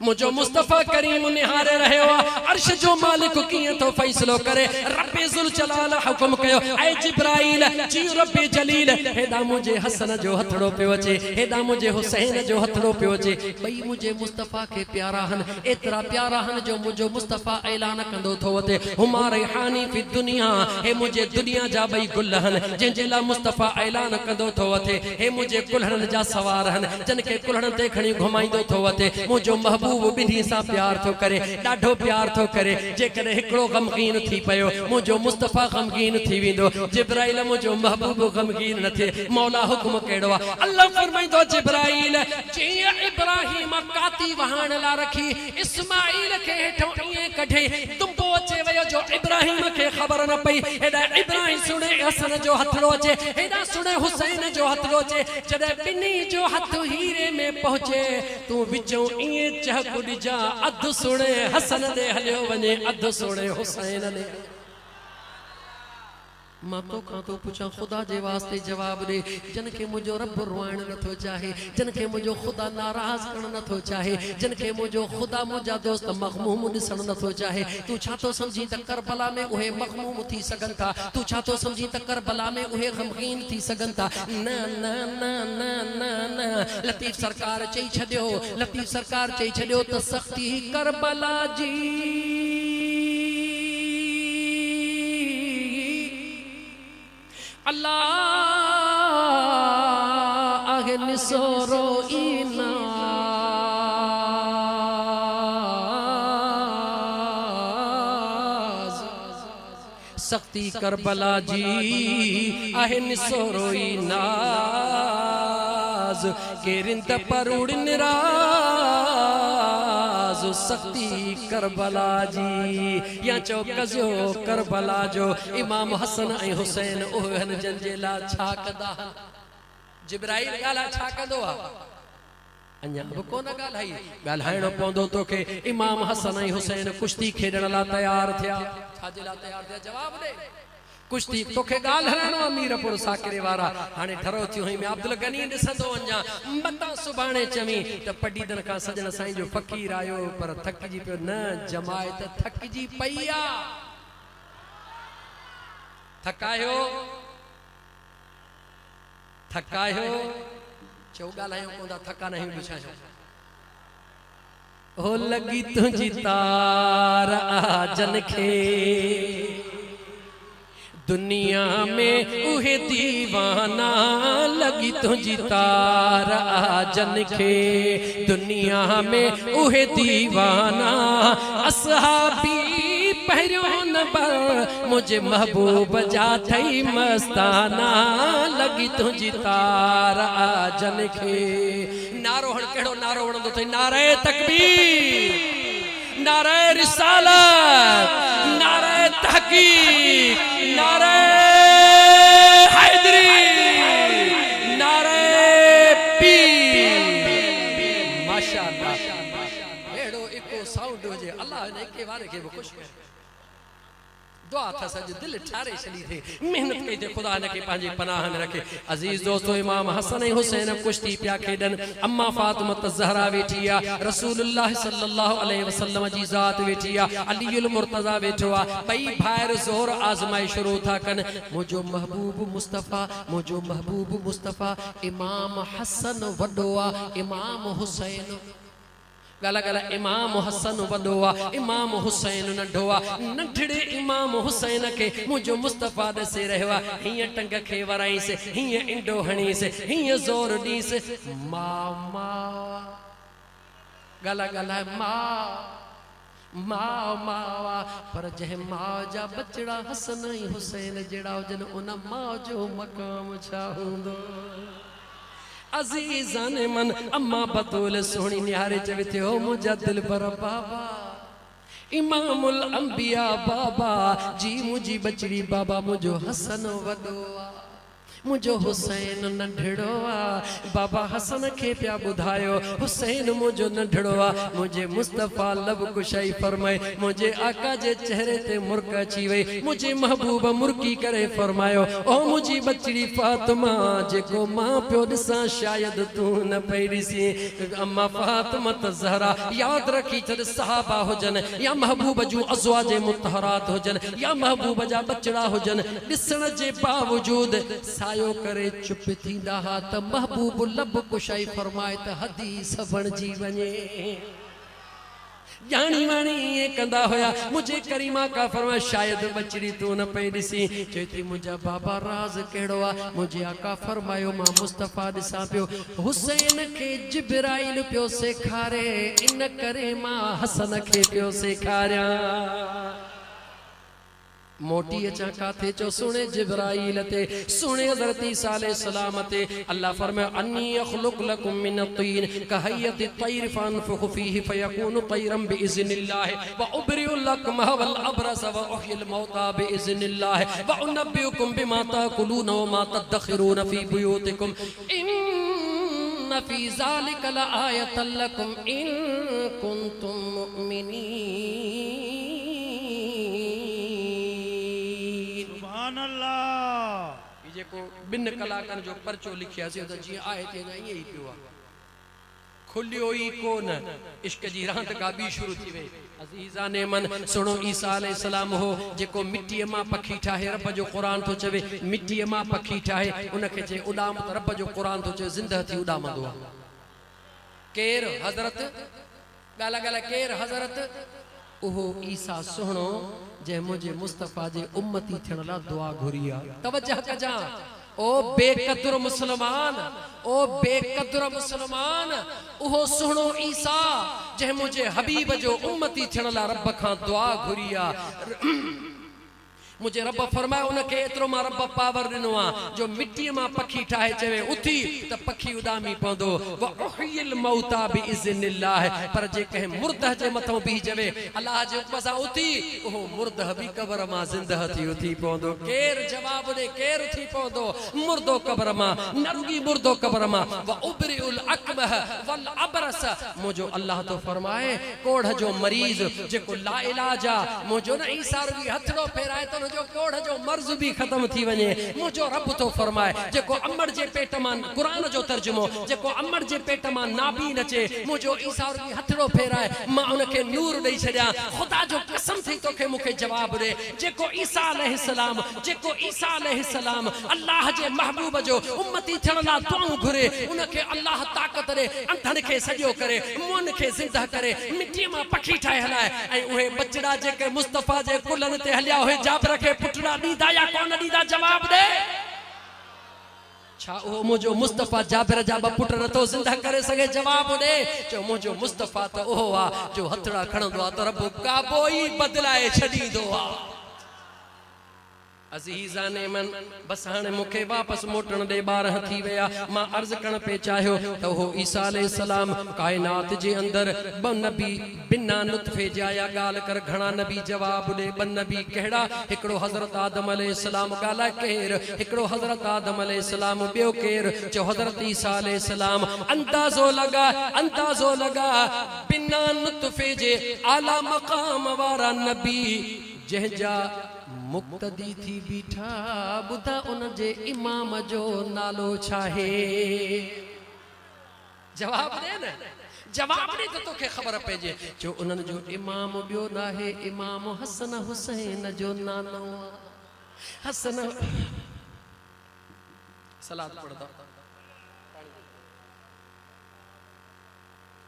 S2: मुझो मुस्तफ़ा करीम निहारे रहियो आहे अर्श जो मालिक कीअं थो फ़ैसिलो करे रब्बे ज़ुल जलाल हुकुम कयो ऐ जिब्राइल जी रब्बे जलील हेॾा मुंहिंजे हसन जो हथड़ो पियो अचे हेॾा मुंहिंजे हुसैन जो हथड़ो पियो अचे ॿई मुंहिंजे मुस्तफ़ा खे प्यारा आहिनि एतिरा प्यारा आहिनि जो मुंहिंजो मुस्तफ़ा ऐलान कंदो थो वठे हुमा रिहानी फी दुनिया हे मुंहिंजे दुनिया जा ॿई गुल आहिनि जंहिंजे लाइ मुस्तफ़ा ऐलान कंदो थो वठे हे मुंहिंजे कुल्हड़नि जा सवार आहिनि जिन खे कुल्हड़नि ते खणी घुमाईंदो थो वठे मुंहिंजो महबूब बिन्ही सां प्यार थो करे ॾाढो प्यार थो करे जेकॾहिं हिकिड़ो गमगीन थी पियो मुंहिंजो मुस्तफ़ा गमगीन थी वेंदो जिब्राइल मुंहिंजो महबूब गमगीन न थिए मौला हुकुम कहिड़ो आहे अल्लाह फरमाईंदो जिब्राइल जीअं इब्राहिम काती वहाण लाइ रखी इस्माइल खे हेठों ईअं कढे तुंबो अचे वियो जो इब्राहिम खे ख़बर न पई हेॾा इब्राहिम सुणे हसन जो हथड़ो अचे हेॾा सुणे हुसैन जो हथड़ो अचे जॾहिं ॿिन्ही जो हथ हीरे में पहुचे तूं विचों ईअं चहक ॾिजा अधु सुणे हसन ॾे हलियो वञे अधु सुणे हुसैन ॾे मां तोखां थो पुछां ख़ुदा जे वास्ते जवाब ॾे जिन खे मुंहिंजो रब रुआइण नथो चाहे जिन खे मुंहिंजो ख़ुदा नाराज़ करणु नथो चाहे जिन खे मुंहिंजो ख़ुदा मुंहिंजा दोस्त मख़मूम ॾिसणु नथो चाहे तूं छा थो सम्झी त करबला में उहे मख़मूम थी सघनि था तूं छा थो सम्झी त करबला में उहे ग़मगीन थी सघनि था न न न न न न लतीफ़ सरकार चई छॾियो लतीफ़ सरकार चई छॾियो त सख़्ती करबला जी अल्लाह आगे निसोरो इना सख्ती करबला जी आहे निसोरो इनाज केरिंद परुड़ निराज सख्ती करबला जी या चौकज़ो करबला जो इमाम हसन ऐं हुसैन ओहन जंजे ला छा कंदा जिब्राइल गाला छा कंदो आहे अञा बि कोन ॻाल्हाई ॻाल्हाइणो पवंदो तोखे इमाम हसन ऐं हुसैन कुश्ती खेॾण लाइ तयार थिया छाजे लाइ तयार थिया जवाब ॾे कुश्ती तोखे ॻाल्हि हलाइणो आहे मीरपुर साकिरे वारा हाणे ठरो थियो हुई मैं अब्दुल गनी ॾिसंदो वञा मता सुभाणे चवी त पडीदन खां सजण साईं जो फ़कीर आयो पर थकिजी पियो न जमायत थकिजी पई आहे थकायो थकायो चओ ॻाल्हायूं कोन था थका नहीं बिछायो हो लगी तुंहिंजी तार आजन खे दुनिया में उहे दीवाना लगी तुझी तार आजन खे दुनिया में उहे दीवाना असहाबी पहिरियों नंबर मुझे महबूब जा थई मस्ताना लगी तुझी तार आजन खे नारो हण केड़ो नारो वणंदो थई नारे तकबीर नारे रिसालत नारे तहकीक नारे हैदरी नारे पीर माशाअल्लाह एड़ो एको साउंड हो जे अल्लाह ने के वारे के खुश करे दुआ था सज दिल ठारे छड़ी थे मेहनत कई थे खुदा ने के पांजी पनाह में रखे। अजीज दोस्तों इमाम हसन ऐं हुसैन कुश्ती पिया खेडन, अम्मा फातिमा ज़हरा वेठी आ, रसूलुल्लाह सल्लल्लाहु अलैहि वसल्लम जी ज़ात वेठी आ, अलीउल मुर्तज़ा वेठो आ, बई भायर ज़ोर आज़माई शुरू था कन। मुझो महबूब मुस्तफ़ा, मुझो महबूब मुस्तफ़ा, इमाम हसन वडो आ, इमाम हुसैन गला गला, इमाम हसन वडो आ, इमाम हुसैन नंढो आ। नंढड़े इमाम हुसैन के मुझो मुस्तफ़ा दसे रहवा, हिय टंग खे वराईस, हिय इंडो हणीस, हिय ज़ोर ॾीस, मामा गला गला माँ मावा। पर जह माँ जा बचड़ा हसन ऐं हुसैन जड़ा हुजन, उन माँ जो मकाम छा हूंदो। अजीज़ान मन अम्मा बतूल सोहनी निहारे चवे थे, ओ मुझा दिल पर बाबा, इमामुल अंबिया बाबा जी, मुझी बचड़ी बाबा, मुझो हसन वडो आ, मुझो हुसैन नंढड़ो आ। बाबा हसन खे पिया बुधायो, हुसैन मुझो नंढड़ो आ। मुझे मुस्तफ़ा लब कुशाई फरमाए, मुझे आका जे चेहरे ते मुर्क अची वई, मुझे महबूब मुर्की करे फरमायो, ओ मुझी बचड़ी फातिमा, जेको मां पियो ॾिसां शायद तू न पई ॾिसी। अम्मा फातिमा ज़हरा याद रखी छॾ, सहाबा हुजन या महबूब जूं अज़वाज मुतहरात हुजन या महबूब जा बचड़ा हुजन, ॾिसण जे बावजूद सायो करे चुप थींदा हा त महबूब लब कुशाई फरमाए त हदीस बणजी वञे। जानी वाणी ये कंदा होया, मुझे करीमा का फरमाए शायद बचड़ी तू न पई ॾिसी। चेती मुझा बाबा राज कहिड़ो आ, मुझे आका फरमायो मां मुस्तफ़ा ॾिसां पियो, हुसैन खे जिब्राइल पियो सेखारे, इन करे मां हसन खे पियो सेखारियां। मोटी अचा काथे चो सुने जिब्राइल ते, सुने हज़रत ईसा अलैहिस्सलाम ते। अल्लाह फरमाए अन्नी अख़लुक़ लकुम मिन अत्तीन कहयति तैर फअनफुख़ु फ़ीहि फ़यकूनु तैरन बिइज़्निल्लाह व उब्रिउ लकुम वल अब्रस व उह्यिल मौता बिइज़्निल्लाह व उनब्बिउकुम बिमा ताकुलून व मा तदख़िरून फ़ी बुयूतिकुम इन्न फ़ी ज़ालिका लआयतन लकुम इन कुंतुम मुमिनीन। जेको बिन कलाकन जो परचो लिखियासीं त जीअं आहे तीअं ईअं ई पियो आहे, खुलियो ई कोन, इश्क जी रांद का बि शुरू थी वई। अज़ीज़ान मन सुनो, ईसा अलैहिस्सलाम हो जेको मिट्टीअ मां पखी ठाहे, रब जो क़ुरान थो चवे मिट्टीअ मां पखी ठाहे, उनखे चए उॾाम, त रब जो क़ुरान थो चवे ज़िंदह थी उॾामंदो आहे। केर हज़रत ॻाल्हि ॻाल्हि केर हज़रत, उहो ईसा सुहिणो जे मुझे मुस्तफ़ा जे उम्मती थियण लाइ दुआ घुरी आहे। तवज्जो कजा, ओ बेकदर मुसलमान, ओ बेकदर मुसलमान, उहो सुहिणो ईसा जे मुझे हबीब जो उम्मती थियण लाइ रब खां दुआ घुरी आहे। मुझे रब फरमाए उनके एतरो मां रब पावर दिनो आ, जो मिट्टी मां पखी ठाहे चवे उथी त पखी उडामी पवंदो, व उहियल मौता बिइज़्निल्लाह। पर जे कहे मुर्दह जे मथों भी जवे अल्लाह जे हुक्म सां उथी, ओहो मुर्दह भी कब्र मां ज़िंदह थी उथी पवंदो। केर जवाब दे, केर उथी पवंदो? मुर्दो कब्र मां, नरुगी मुर्दो कब्र मां। व उब्रिउल अकबह वल अबरस, मुझो अल्लाह तो फरमाए कोढ़ जो मरीज जेको ला इलाज आ, मुझो न ईसा रुगी हथड़ो फेराए तो जो कोढ़ जो मर्ज भी खत्म थी वने। मुझो रब तो फरमाए जेको अमर जे पेट मान, कुरान जो तर्जुमो, जेको अमर जे पेट मान नाबी नचे, मुझो ईसा रुगी हथड़ो फेराए मां उनके नूर दई छड्या। खुदा जो कसम थी तोखे मुखे जवाब दे, जेको ईसा अलैहिस्सलाम, जेको ईसा अलैहिस्सलाम अल्लाह जे महबूब जो उम्मती थियण ला दुआऊं घुरे, उनके अल्लाह ताकत दे, अंधन के सजो करे, मुन के जिंदा करे, मिट्टी मां पखी ठाए हलाए। ऐ उहे बचड़ा जेके मुस्तफा जे कुलन ते हलिया होए, जाबर के पुटड़ा दीदा या कौन दीदा? जवाब दे। छा ओ मुझो मुस्तफा जाबिर जा पुट नथो जिंदा करे सके? जवाब दे। जो मुझो मुस्तफा तो ओहो आ जो हथड़ा खणंदो आ त रब काबो ई बदलाए छडींदो आ। अज़ीज़ान मन बस हाणे मुखे वापस मोटण दे 12 थी वया। मां अर्ज करण पे चाहियो त हो ईसा अलैहिस्सलाम कायनात जे अंदर ब नबी बिना नुतफे जाया गाल कर घणा नबी जवाब दे। ब नबी केड़ा? हिकड़ो हजरत आदम अलैहिस्सलाम गाला केर, हिकड़ो हजरत आदम अलैहिस्सलाम, बियो केर? जो हजरत ईसा अलैहिस्सलाम। अंदाजो लगा बिना नुतफे जे आला मकाम वारा नबी जंहिंजा मुक्तदी थी बीठा बुधा उन जे इमाम जो नालो छाहे। जवाब दे न, जवाब ॾे त तोखे ख़बर पइजे। जो उन्हनि जो इमाम ॿियो नाहे, इमाम हसन हुसैन जो नानो हसन। सलात पढ़दा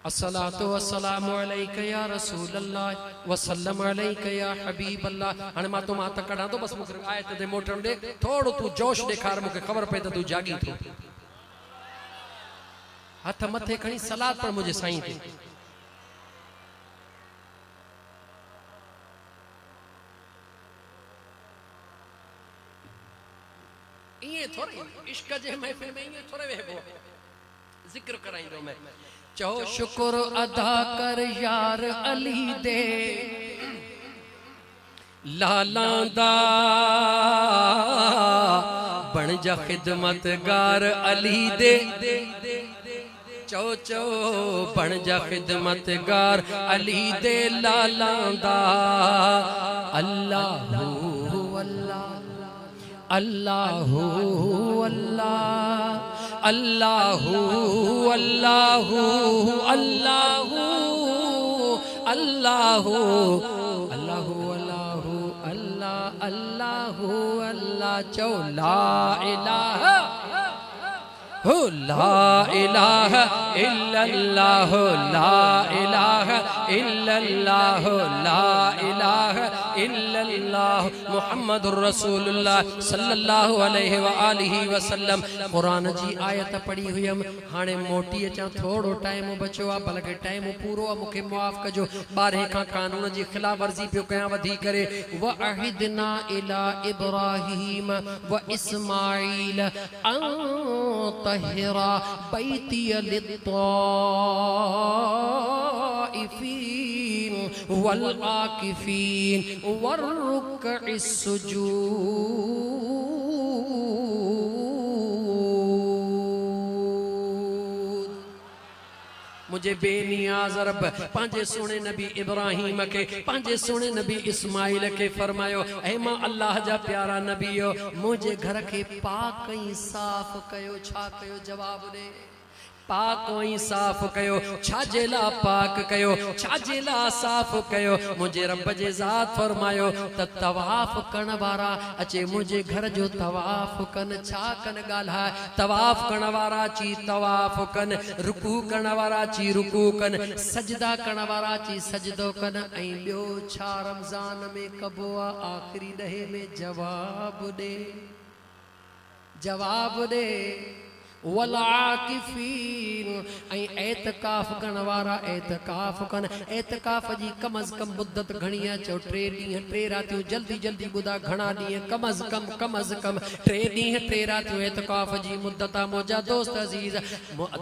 S2: अस्सलातु वस्सलामु अलैका या रसूल अल्लाह वसल्लम अलैका या हबीब अल्लाह। हाणे मां तो मां त कढां तो, बस मूंखे आयत ते मोटण दे, थोड़ो तू जोश ॾेखार, मूंखे ख़बर पए त तू जागी थो। हथ मथे खणी सलात पढ़ मुंहिंजे साईं ते। इएं थोड़ी इश्क जे महफ़िल में इएं थोड़े वेहबो, ज़िक्र कराईंदो मैं। चओ शुक्र अदा कर यार अली दे लालांदा, बण जा खिदमतगार अली दे। चो चो बण जा खिदमतगार अली दे लालांदा। अल्लाहु अल्लाह अल्लाहु अल्लाह अल्लाहु अल्लाहु अल्लाहु अल्लाहु अल्लाहु अल्लाहु अल्लाह अल्लाहु अल्लाह। चो ला इलाहा ला इलाहा इल्लल्लाह ला इलाहा इल्लल्लाह ला इलाहा इल्लल्लाह मुहम्मदुर रसूलुल्लाह सल्लल्लाहु अलैहि व आलिहि वसल्लम। कुरान जी आयत पढ़ी हुयम, हाणे मोटी अचां, थोड़ो टाइम बचो आ, बल्कि टाइम पूरो आ, मूंखे माफ़ कजो। 12 खां कानून जी खिलाफ वर्जी पियो कयां वधी करे। व अहिदना इला इब्राहीम व इस्माईल अन तहिरा बैतिय लित्ताइफीन वल आकिफीन वर्रुक्अ सुजूद। मुझे बेनियाज़ रब पंहिंजे सोने नबी इब्राहिम के, पंहिंजे सोने नबी इस्माइल के फरमायो, ऐ मां अल्लाह जा प्यारा नबीयो, मुझे घर के पाक ऐं साफ़ कयो। छा कयो? जवाब दे। पाक ऐं साफ़ कयो। छाजे ला पाक कयो, छाजे ला साफ़ कयो? मुझे रब जे ज़ात फरमायो त तवाफ़ करण वारा अचे मुझे घर जो तवाफ़ कन। छा कन? ॻाल्हाए। तवाफ़ करण वारा ची तवाफ़ कन, रुकू करण वारा ची रुकू कन, सजदा करण वारा ची सजदो कन। ऐं ॿियो छा रमज़ान में कबो आ? आख़िरी ॾहे में जवाब ॾे, जवाब ॾे। वलाकिफीन ऐं एतकाफ़ करण वारा एतकाफ़ कन। एतकाफ़ जी कम अज़ कम मुद्दत घणी आहे? चओ 3 ॾींहं 3 रातियूं। जल्दी जल्दी ॿुधा घणा ॾींहं? कम अज़ कम 3 ॾींहं 3 रातियूं एतकाफ़ जी मुद्दत आहे। मुंहिंजा दोस्त अज़ीज़,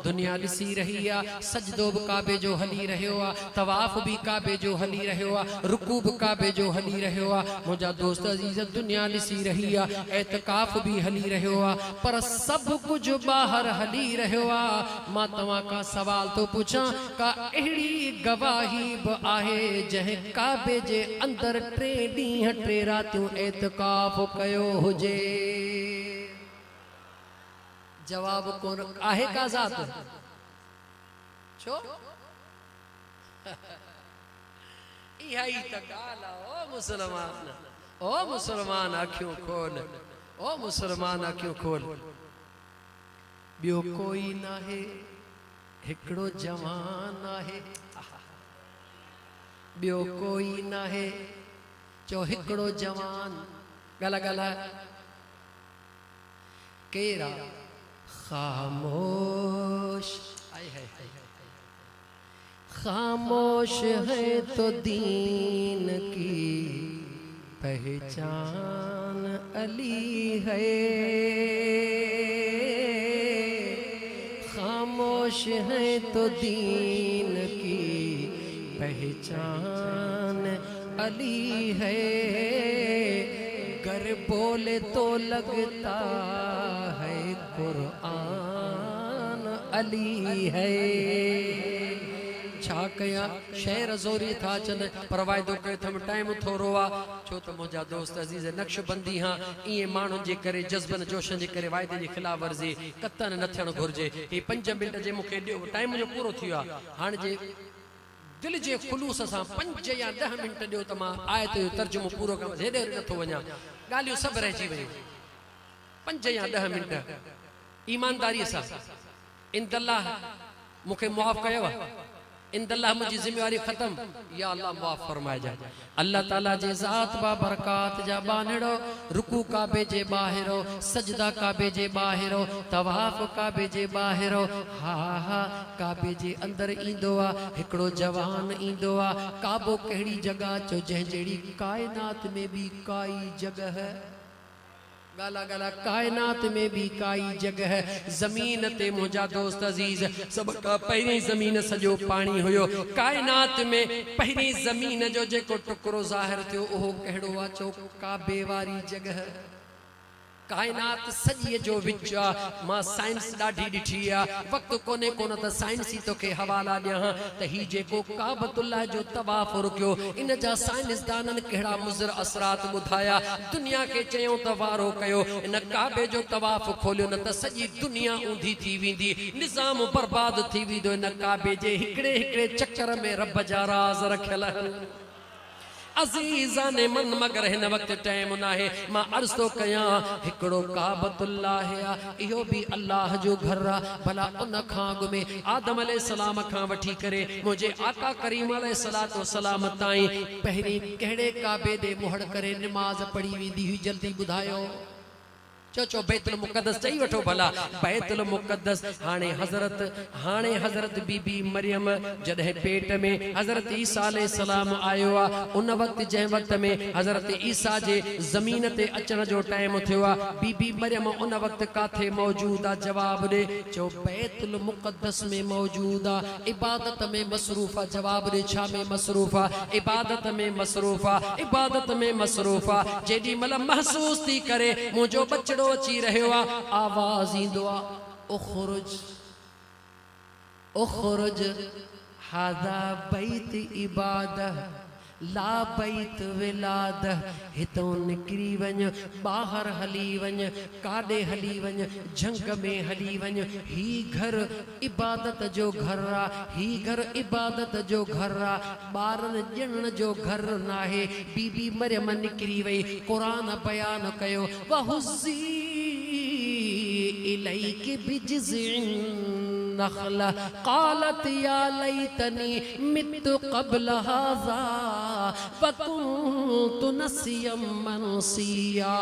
S2: दुनिया ॾिसी रही आहे, सजदो बि काबे जो हली रहियो आहे, तवाफ़ बि काबे जो हली रहियो आहे, रुकू बि काबे जो हली रहियो आहे। मुंहिंजा दोस्त अज़ीज़, दुनिया ॾिसी रही आहे, एतकाफ़ बि हली रहियो आहे, पर सभु कुझु ॿाहिरि हली रहियो आहे। मां तव्हां खां सवाल तो पुछां, का अहिड़ी गवाही बि आहे जंहिं काबे जे अंदर 3 ॾींहं 3 रातियूं एतकाफ़ कयो हुजे? जवाब कोन आहे। का ज़ात? छो? इहा ई त ॻाल्हि आहे। ओ मुसलमान, ओ मुसलमान अखियूं खोल, ओ मुसलमान अखियूं खोल। ॿियो कोई नाहे, हिकिड़ो जवान आहे। ॿियो कोई नाहे, चो हिकिड़ो जवान। ॻाल्हि ॻाल्हि केरा? खामोश, खामोश है तो दीन की पहचान अली है। खामोश है तो दीन की पहचान अली है। गर बोले तो लगता है कुरान अली है।
S1: छा कया शहर ज़ोरी था चल पर वायदो कयो थम टाइम थोरो आ छो त मुंहिंजा दोस्त अज़ीज़ नक्शबंदी हां इहे माण्हुनि जे करे जज़्बन जोशन जे करे वायदे जी खिलाफ़ वर्ज़ी कतन न थियणु घुरिजे ही 5 मिंट जे मूंखे ॾियो टाइम जो पूरो थी वियो आहे हाणे जे दिल जे खुलूस सां 5 या 10 मिंट ॾियो त मां आयत जो तर्जुमो पूरो कयां हेॾे नथो वञा ॻाल्हियूं सभु रहिजी वयूं 5 या 10 मिंट ईमानदारीअ सां इंदल्लाह मूंखे मुआफ़ कयो इंदल्लाह मुंहिंजी ज़िम्मेवारी ख़त्म या अल्लाह मुआफ़ फरमाइजा अल्लाह ताला जे ज़ात बा बरकात जा बानड़ो रुकू काबे जे ॿाहिरो सजदा काबे जे ॿाहिरो तवाफ़ काबे जे ॿाहिरो हा हा काबे जे अंदर ईंदो आहे हिकिड़ो जवान ईंदो आहे काबो कहिड़ी जगह चो जंहिं जहिड़ी काइनात में भी काई जगह गाला गाला कायनात में भी काई जगह जमीन ते मुंहिंजा दोस्त अजीज सब का पहिरीं जमीन सॼो पाणी हुयो कायनात में पहिरीं जमीन जो जेको टुकड़ो ज़ाहिर थियो उहो कहिड़ो आहे चो काबे वारी जगह कायनात सॼीअ जो विच आहे मां साइंस ॾाढी ॾिठी आहे वक़्तु कोन्हे कोन त साइंस ई तोखे हवाला ॾियां त ही जेको काबतुल्लाह जो तवाफ़ रुकियो इन जा साइंसदाननि कहिड़ा मुज़र असरात ॿुधाया दुनिया खे चयूं त वारो कयो इन काबे जो तवाफ़ खोलियो न त सॼी दुनिया ऊंधी थी वेंदी निज़ाम बर्बाद थी वेंदो इन काबे जे हिकिड़े हिकिड़े चक्कर में रब जा राज़ रखियल आहिनि अज़ीज़ा ने मन मगर हिन वक्त टाइम ना है मां अर्ज़ तो कया हिकड़ो काबतुल्लाह है इहो भी अल्लाह जो घर आ भला उन खां अॻु में आदम अलैहिस्सलाम खां वठी करे मुझे आका करीम अलैहिस्सलातु वस्सलाम ताईं पहिरीं कहिड़े काबे दे मुहड़ करे नमाज पढ़ी वेंदी हुई जल्दी ॿुधायो चो बैतुल मुक़द्दस चई वठो भला बैतुल मुक़द्दस हाणे हज़रत बीबी मरियम जॾहिं पेट में हज़रत ईसा अलैहिस्सलाम आयो आ उन वक्त जंहिं वक्त में हज़रत ईसा जे ज़मीन ते अचण जो टाइम थियो आ बीबी मरियम उन वक्त काथे मौजूद आ जवाब दे चो बैतुल मुक़द्दस में मौजूद आ इबादत में मसरूफ़ आ जवाब दे छा में मसरूफ़ आ इबादत में मसरूफ़ आ इबादत में मसरूफ़ आ जेडी मल महसूस थी करे मुंहिंजो बचड़ो अची रहियो आहे आवाज़ ईंदो आहे उखरुज हादा बैत इबादह ला बैत विलाद हितों निकरी वञ ॿाहिरि हली वञ काॾे हली वञ झंग में हली वञ ही घर इबादत जो घर आ ही घर इबादत जो घर आ ॿारनि ॼणण जो घर नाहे बीबी मरियम निकरी वई क़ुरान बयान कयो वहुज़ी इलैकि बिजिज़िन नख़ला क़ालत या लैतनी मित्तु क़ब्ल हाज़ा वकुन्तु नसियम मनसिया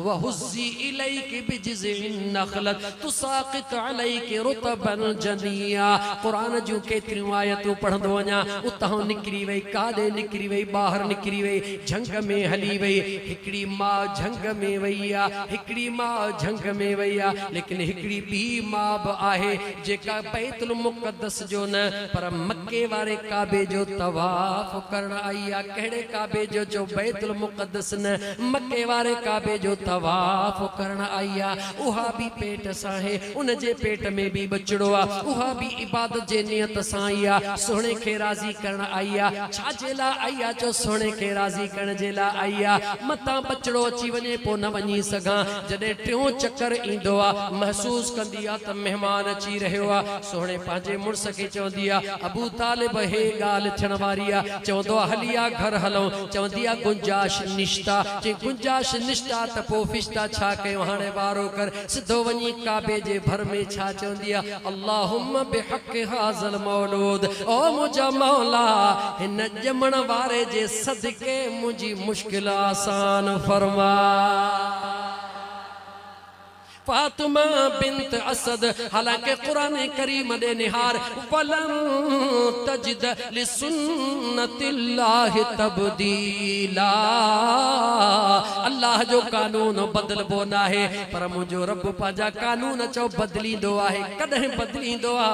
S1: वहुज़ी इलैकि बिजिज़िन नख़लत तुसाक़ित अलैकि रुतबन जनिया कुरान जो केतिरियूं आयतूं पढ़ंदो वञा उतां निकिरी वई काॾे निकिरी वई ॿाहिरि निकिरी वई झंग में हली वई हिकिड़ी मां झंग में वई आहे हिकिड़ी मां झंग में वई आहे लेकिन हिकिड़ी ॿी मां बि आहे जेका बैतुल मुक़द्दस जो न पर मके वारे काबे जो तवाफ़ करण आई आहे कहिड़े काबे जो बैतुल मुक़द्दस न मके वारे काबे जो तवाफ़ करण आई आहे उहा भी पेट सां है उन जे पेट में भी बचड़ो आहे उहा भी इबादत जे नियत सां आई आहे सोणे खे राज़ी करण आई आहे छा जे लाइ आई आहे चो सोणे खे राज़ी करण जे लाइ आई आहे मतां बचड़ो अची वञे पोइ न वञी सघां जॾहिं टियों चक्कर ईंदो आहे महसूस कंदी आहे त महिमान अची रहियो आहे सोणे पंहिंजे मुड़स खे चवंदी आहे अबू तालिब हे ॻाल्हि थियण वारी आहे चवंदो आहे हली आ घर हलूं चवंदी आहे गुंजाश निश्ता चई गुंजाश निश्ता त पोइ फिश्ता छा कयूं हाणे वारो कर सिधो वञी काबे जे भर में छा चवंदी आहे अल्लाहुम्मा बिहक़ हाज़ल मौलूद ओ मुंहिंजा मौला हिन ॼमण वारे जे सदके मुंहिंजी मुश्किल आसान फरमा फातिमा बिन्त असद हालांकि कुरान करीम दे निहार वलन तजिद लिसुन्नतिल्लाहि तब्दीला अल्लाह जो कानून बदलबो ना है पर मुझो रब पाजा कानून चो बदलींदो आहे कदे बदलींदो आ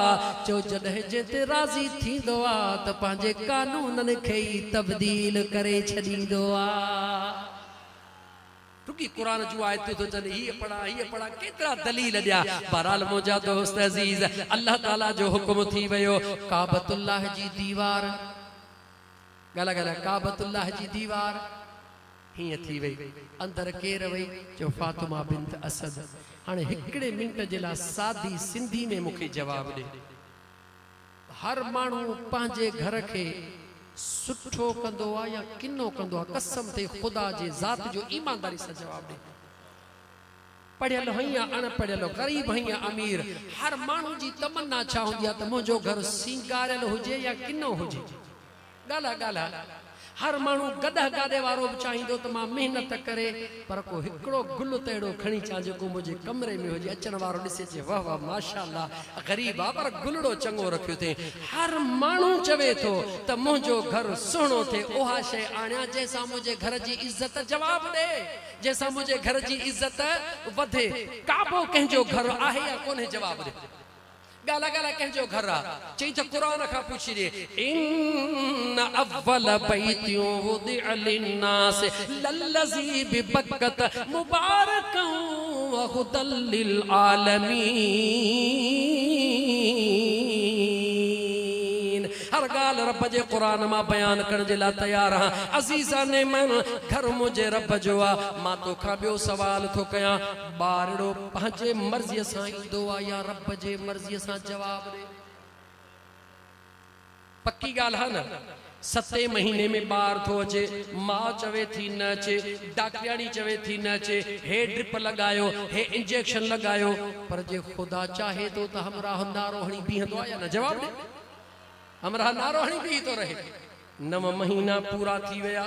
S1: चो जदे जेते राजी थींदो आ त पांजे कानूनन खे तब्दील करे छडींदो आ
S2: रुकी कुरान जो आयतूं तो चल ही पढ़ा केतरा दलील दिया। बहरहाल मुंहिंजा दोस्त अजीज अल्लाह ताला जो हुक्म थी वियो काबतुल्लाह जी दीवार गला गला काबतुल्लाह जी दीवार हीअं थी वई अंदर केर वई जो फातिमा बिन्त असद। हाणे हिकिड़े मिंट जे लाइ सादी सिंधी में मूंखे जवाब ॾे। हर माण्हू पंहिंजे घर खे सुठो कंदो आहे या किनो कंदो आहे? कसम ते खुदा जे ज़ात जो ईमानदारी सां जवाब ॾे। पढ़ियल हई या अनपढ़ियल, गरीब हई या अमीर, हर माण्हू जी तमन्ना छा हूंदी आहे त मुंहिंजो घर सिंगारियल हुजे या किनो हुजे? ॻाल्हि ॻाल्हि हर माण्हू गदह गाॾे वारो बि चाहींदो त मां महिनत करे पर को हिकिड़ो गुल त अहिड़ो खणी अचां जेको मुंहिंजे कमरे में हुजे, अचण वारो ॾिसे चए वाह वाह माशाअल्लाह ग़रीब आहे पर गुलड़ो चङो रखियो अथई। हर माण्हू चवे थो त मुंहिंजो घर सुहिणो थिए, उहा शइ आणियां जंहिंसां मुंहिंजे घर जी इज़त जवाब ॾे, जंहिंसां मुंहिंजे घर जी इज़त वधे। काबो कंहिंजो घर आहे या कोन्हे? जवाब ॾे। गाला गाला कंहिंजो घर आहे? चई त क़ुरान खां पुछी ॾे। इन अव्वल बैतियुं वुदिअ लिन्नास लल्लज़ी बिबक्कत मुबारकन व हुदल लिल आलमीन। हर ॻाल्हि रब जे क़ुरान मां बयान करण जे लाइ तयार आहियां। अज़ीज़ा ने मन घर मुंहिंजे रब जो आहे। मां तोखां ॿियो सवाल थो कयां, ॿारड़ो पंहिंजे मर्ज़ीअ सां ईंदो आहे या रब जे मर्ज़ीअ सां? जवाब ॾे। पक्की ॻाल्हि आहे न? 7 महीने में ॿार थो अचे, मां चवे थी न अचे, डॉक्टरियाणी चवे थी न अचे, हे ड्रिप लॻायो, हे इंजेक्शन लॻायो, पर जे ख़ुदा चाहे थो त हमराह नारो हणी बीहंदो आहे या न? जवाब ॾे। हमराह नारो हणी बीह थो रहे। 9 महीना पूरा थी विया,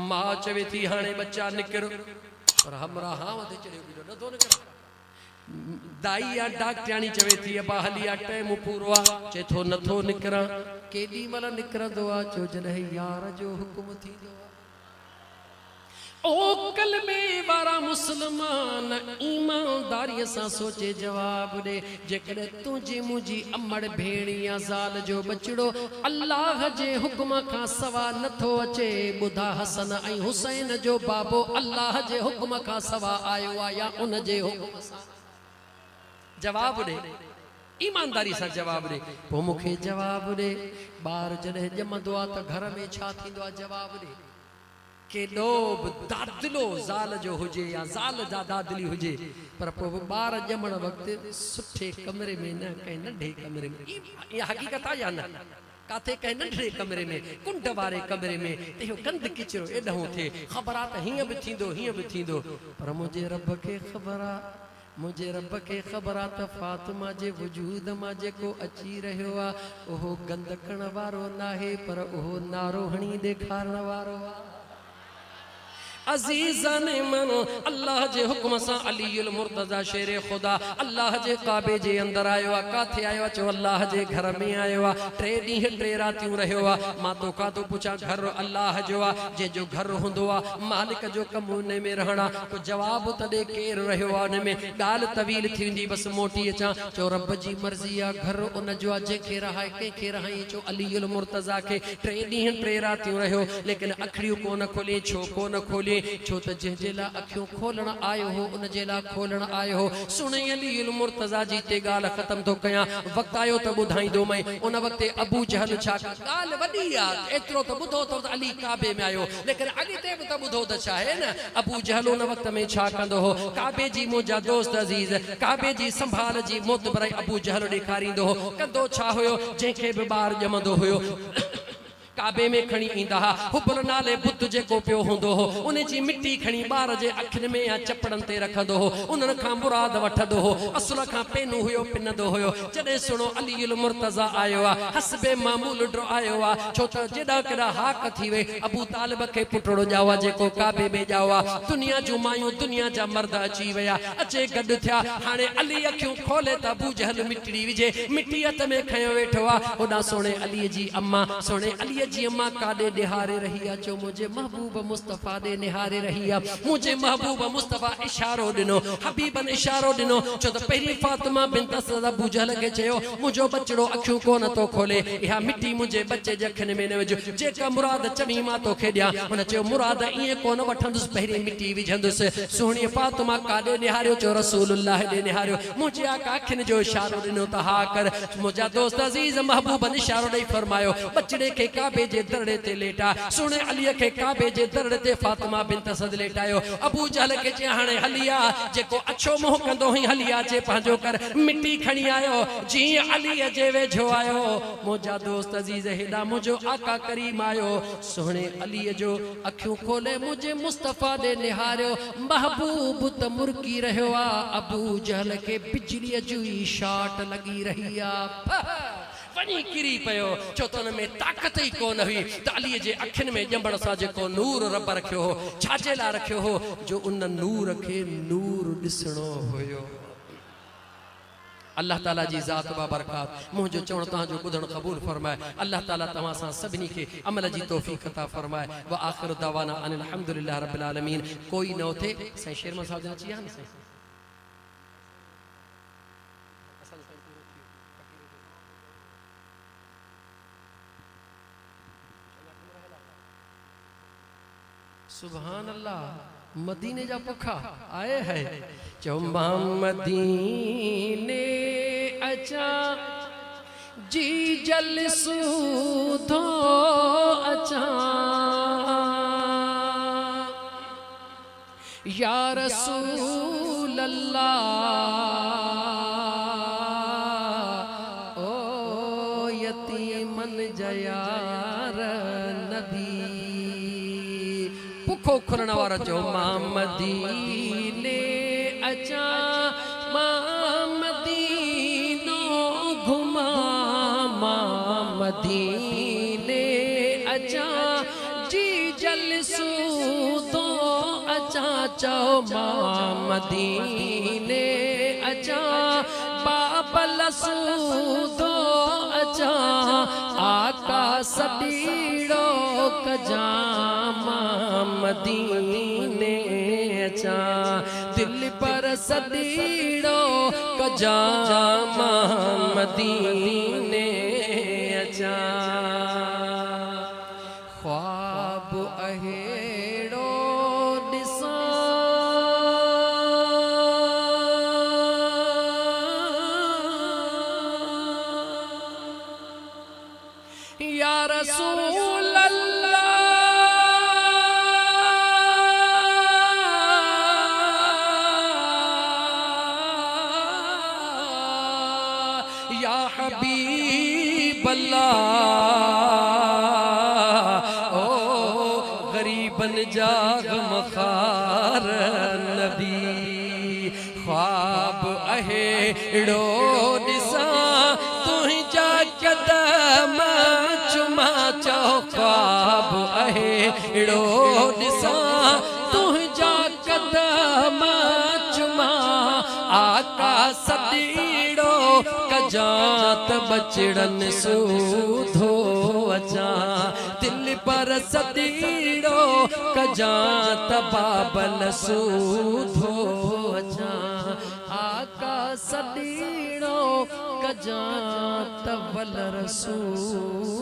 S2: मां चवे थी हाणे बच्चा निकिर, पर हमराह हां ते चढ़ियो बीठो नथो निकिरे। दाई या डॉक्टरियाणी चवे थी अबा हली आ टाइम पूरो आहे, चए थो नथो निकिरां। केॾी महिल निकिरंदो आहे? जो जॾहिं यार जो हुकुम थींदो आहे। ओ कलमे वारा मुस्लमान ईमानदारीअ सां सोचे जवाब ॾे। जेकॾहिं तुंहिंजी मुंहिंजी अमड़ भेण या ज़ाल जो बचड़ो अल्लाह जे हुकुम खां सवा नथो अचे, ॿुधा हसन ऐं हुसैन जो बाबो अल्लाह जे हुकुम खां सवा आयो आहे या उन जे हुकुम सां? जवाब ॾे, ईमानदारी सां जवाब ॾे। पोइ मूंखे जवाब ॾे, ॿार जॾहिं ॼमंदो आहे त घर में छा थींदो आहे? जवाब ॾे। केॾो बि दादिलो ज़ाल जो हुजे या ज़ाल जा दादिली हुजे, पर पोइ ॿार ॼमण वक़्तु सुठे कमरे में न, कंहिं नंढे कमरे में। इहा हक़ीक़त आहे या न? काथे कंहिं नंढे कमरे में, कुंड वारे कमरे में त इहो गंद किचिरो एॾो थिए। ख़बर आहे त हीअं बि थींदो, हीअं बि थींदो, पर मुंहिंजे रब खे ख़बर आहे, मुझे रब के खबर आ त फातिमा जे वजूद मां जेको अची रहियो आहे उहो गंद करण वारो नाहे, पर उहो नारो हणी ॾेखारण वारो आहे। अजीज़ान मनो अल्लाह जे हुक्म सां अलीउल मुर्तज़ा शेर खुदा अल्लाह जे काबे जे अंदर आयो आहे। काथे आयो आहे? चो अल्लाह जे घर में आयो आहे। 3 ॾींहं 3 रातियूं रहियो आहे। मां तोखां थो पुछां, घर अल्लाह जो आहे, जंहिंजो घर हूंदो आहे मालिक जो कमु उन में रहणा। को जवाब त ॾे, केरु रहियो आहे उन में? ॻाल्हि तवील थी वेंदी, बसि मोटी अचां। चो रब जी मर्ज़ी आहे, घर उन जो आहे जंहिंखे रहाए, कंहिंखे रहाई। चो अलीउल मुर्तज़ा खे 3 ॾींहं 3 रातियूं रहियो, लेकिन अखड़ियूं कोन खोले। छो कोन खोले? छो त जंहिंजे लाइ अखियूं खोलण आयो हो उन जे लाइ खोलण आयो हो। सुणे अलीउल मुर्तज़ा जी ते ॻाल्हि ख़त्म थो कयां, वक़्तु आयो त ॿुधाईंदो मई। उन वक़्तु अबू जहल छा, ॻाल्हि वॾी आहे, एतिरो त ॿुधो त अली काबे में आयो, लेकिन अली ते बि त ॿुधो त छा आहे न, अबू जहल उन वक़्त में छा कंदो हो? काबे जी मुंहिंजा दोस्त अज़ीज़, काबे जी संभाल जी मोतबराई अबू जहल ॾेखारींदो हो। कंदो छा हुयो? जंहिंखे बि ॿार ॼमंदो हुयो काबे में खणी ईंदा हा। हुबल नाले बुत जेको पियो हूंदो हो, उन जी मिट्टी खणी ॿार जे अखियुनि में या चपड़नि ते रखंदो हो, उन्हनि खां मुराद वठंदो हो। असुल खां पेनू हुयो, पिनंदो हुयो। जॾहिं सुणो अलीउल मुर्तज़ा आयो आहे, हसबे मामूल ड्रो आयो आहे, छो त जेॾा केॾा हाक थी वे। अबू तालिब खे पुटड़ो ॼाओ आहे जेको काबे में ॼाओ आहे। दुनिया जूं मायूं, दुनिया जा मर्द अची विया, अचे गॾु थिया। हाणे अली अखियूं खोले त अबू जहल मिट्टी विझे, मिट्टी हथ में खयो वेठो आहे। होॾां सोणे अलीअ जी अम्मा, सोणे अलीअ जी मां कादे निहारे रही आ चो मुझे महबूब मुस्तफा दे निहारे रही आ मुझे महबूब मुस्तफा इशारो दिनो हबीबन इशारो दिनो चो त पहली फातिमा बिनत असद अबू जहल के चयो मुझो बचड़ो अखियों को न तो खोले या मिट्टी मुझे बच्चे जे अखन में न विझो जेका मुराद चवी मां तो खे दिया उन चयो मुराद इए कोन वठंदुस पहली मिट्टी विझंदुस सोहणी फातिमा कादे निहारियो चो रसूलुल्लाह दे निहारियो मुझे आका अखिन जो इशारो दिनो त हा कर मुझा दोस्त अजीज महबूबन इशारो दई फरमायो बचड़े के काबे जे दरड़े ते लेटा सुने अली के काबे जे दरड़े ते फातिमा बिनत असद लेटायो अबू जहल के चे हाने हलिया जेको अच्छो मोह कंदो ही हलिया चे पंहिंजो कर मिट्टी खणी आयो जी अली जे वेझो आयो मुझा दोस्त अजीज हेडा मुझो आका करीम आयो सोहणे अली जो अखियों खोले मुझे मुस्तफा दे निहारियो महबूब त मुरकी रहियो आ अबू जहल के बिजली जी शॉट लगी रही आ वनी किरी पयो छो त उन में ताकत ही कोन हुई त अली जे अखिन में जंबड़ सा जेको नूर रब रखियो हो छाजे ला रखियो हो जो उन नूर के नूर दिसणो होयो अल्लाह ताला जी ज़ात बा बरकात मुझो चवण ता जो बुधण कबूल फरमाए अल्लाह ताला तमा सा सभनी के अमल जी तौफीक अता फरमाए व आखिर दावाना अनिल हम्दुलिल्लाह रब्बिल आलमीन कोई न थे सही शेरमन साहब जना चिया न सही सुभान अल्लाह मदीने जा पुखा आए है चौबा मदीने अचा जी जल सूधो अचा या रसूल अल्लाह ओ यतीमन जयार नबी पुखो खुरण वारा जो मदीने अचा मदीनो घुमा मदीने अचा जी जल सूदो अचा चो मदीने अचा बाबल सूदो अचा आका सदीड़ो कजा मदीने अचा दिल पर सदीड़ो कजा मदीने अचा ख्वाब अहेड़ो दिसा या रसूल अल्लाह या हबीब अल्लाह ओ गरीबन जाग मखार नबी ख्वाब अहेड़ो दिसा तुझा कदम चुमा चो ख्वाब अहेड़ो दिसा तुझा कदम चुमा आका सदीड़ो कजात बचड़न सूधो अचा दिल पर सदीड़ो कजात बाबल सूधो अचा आका सदीड़ो कजात बल रसूल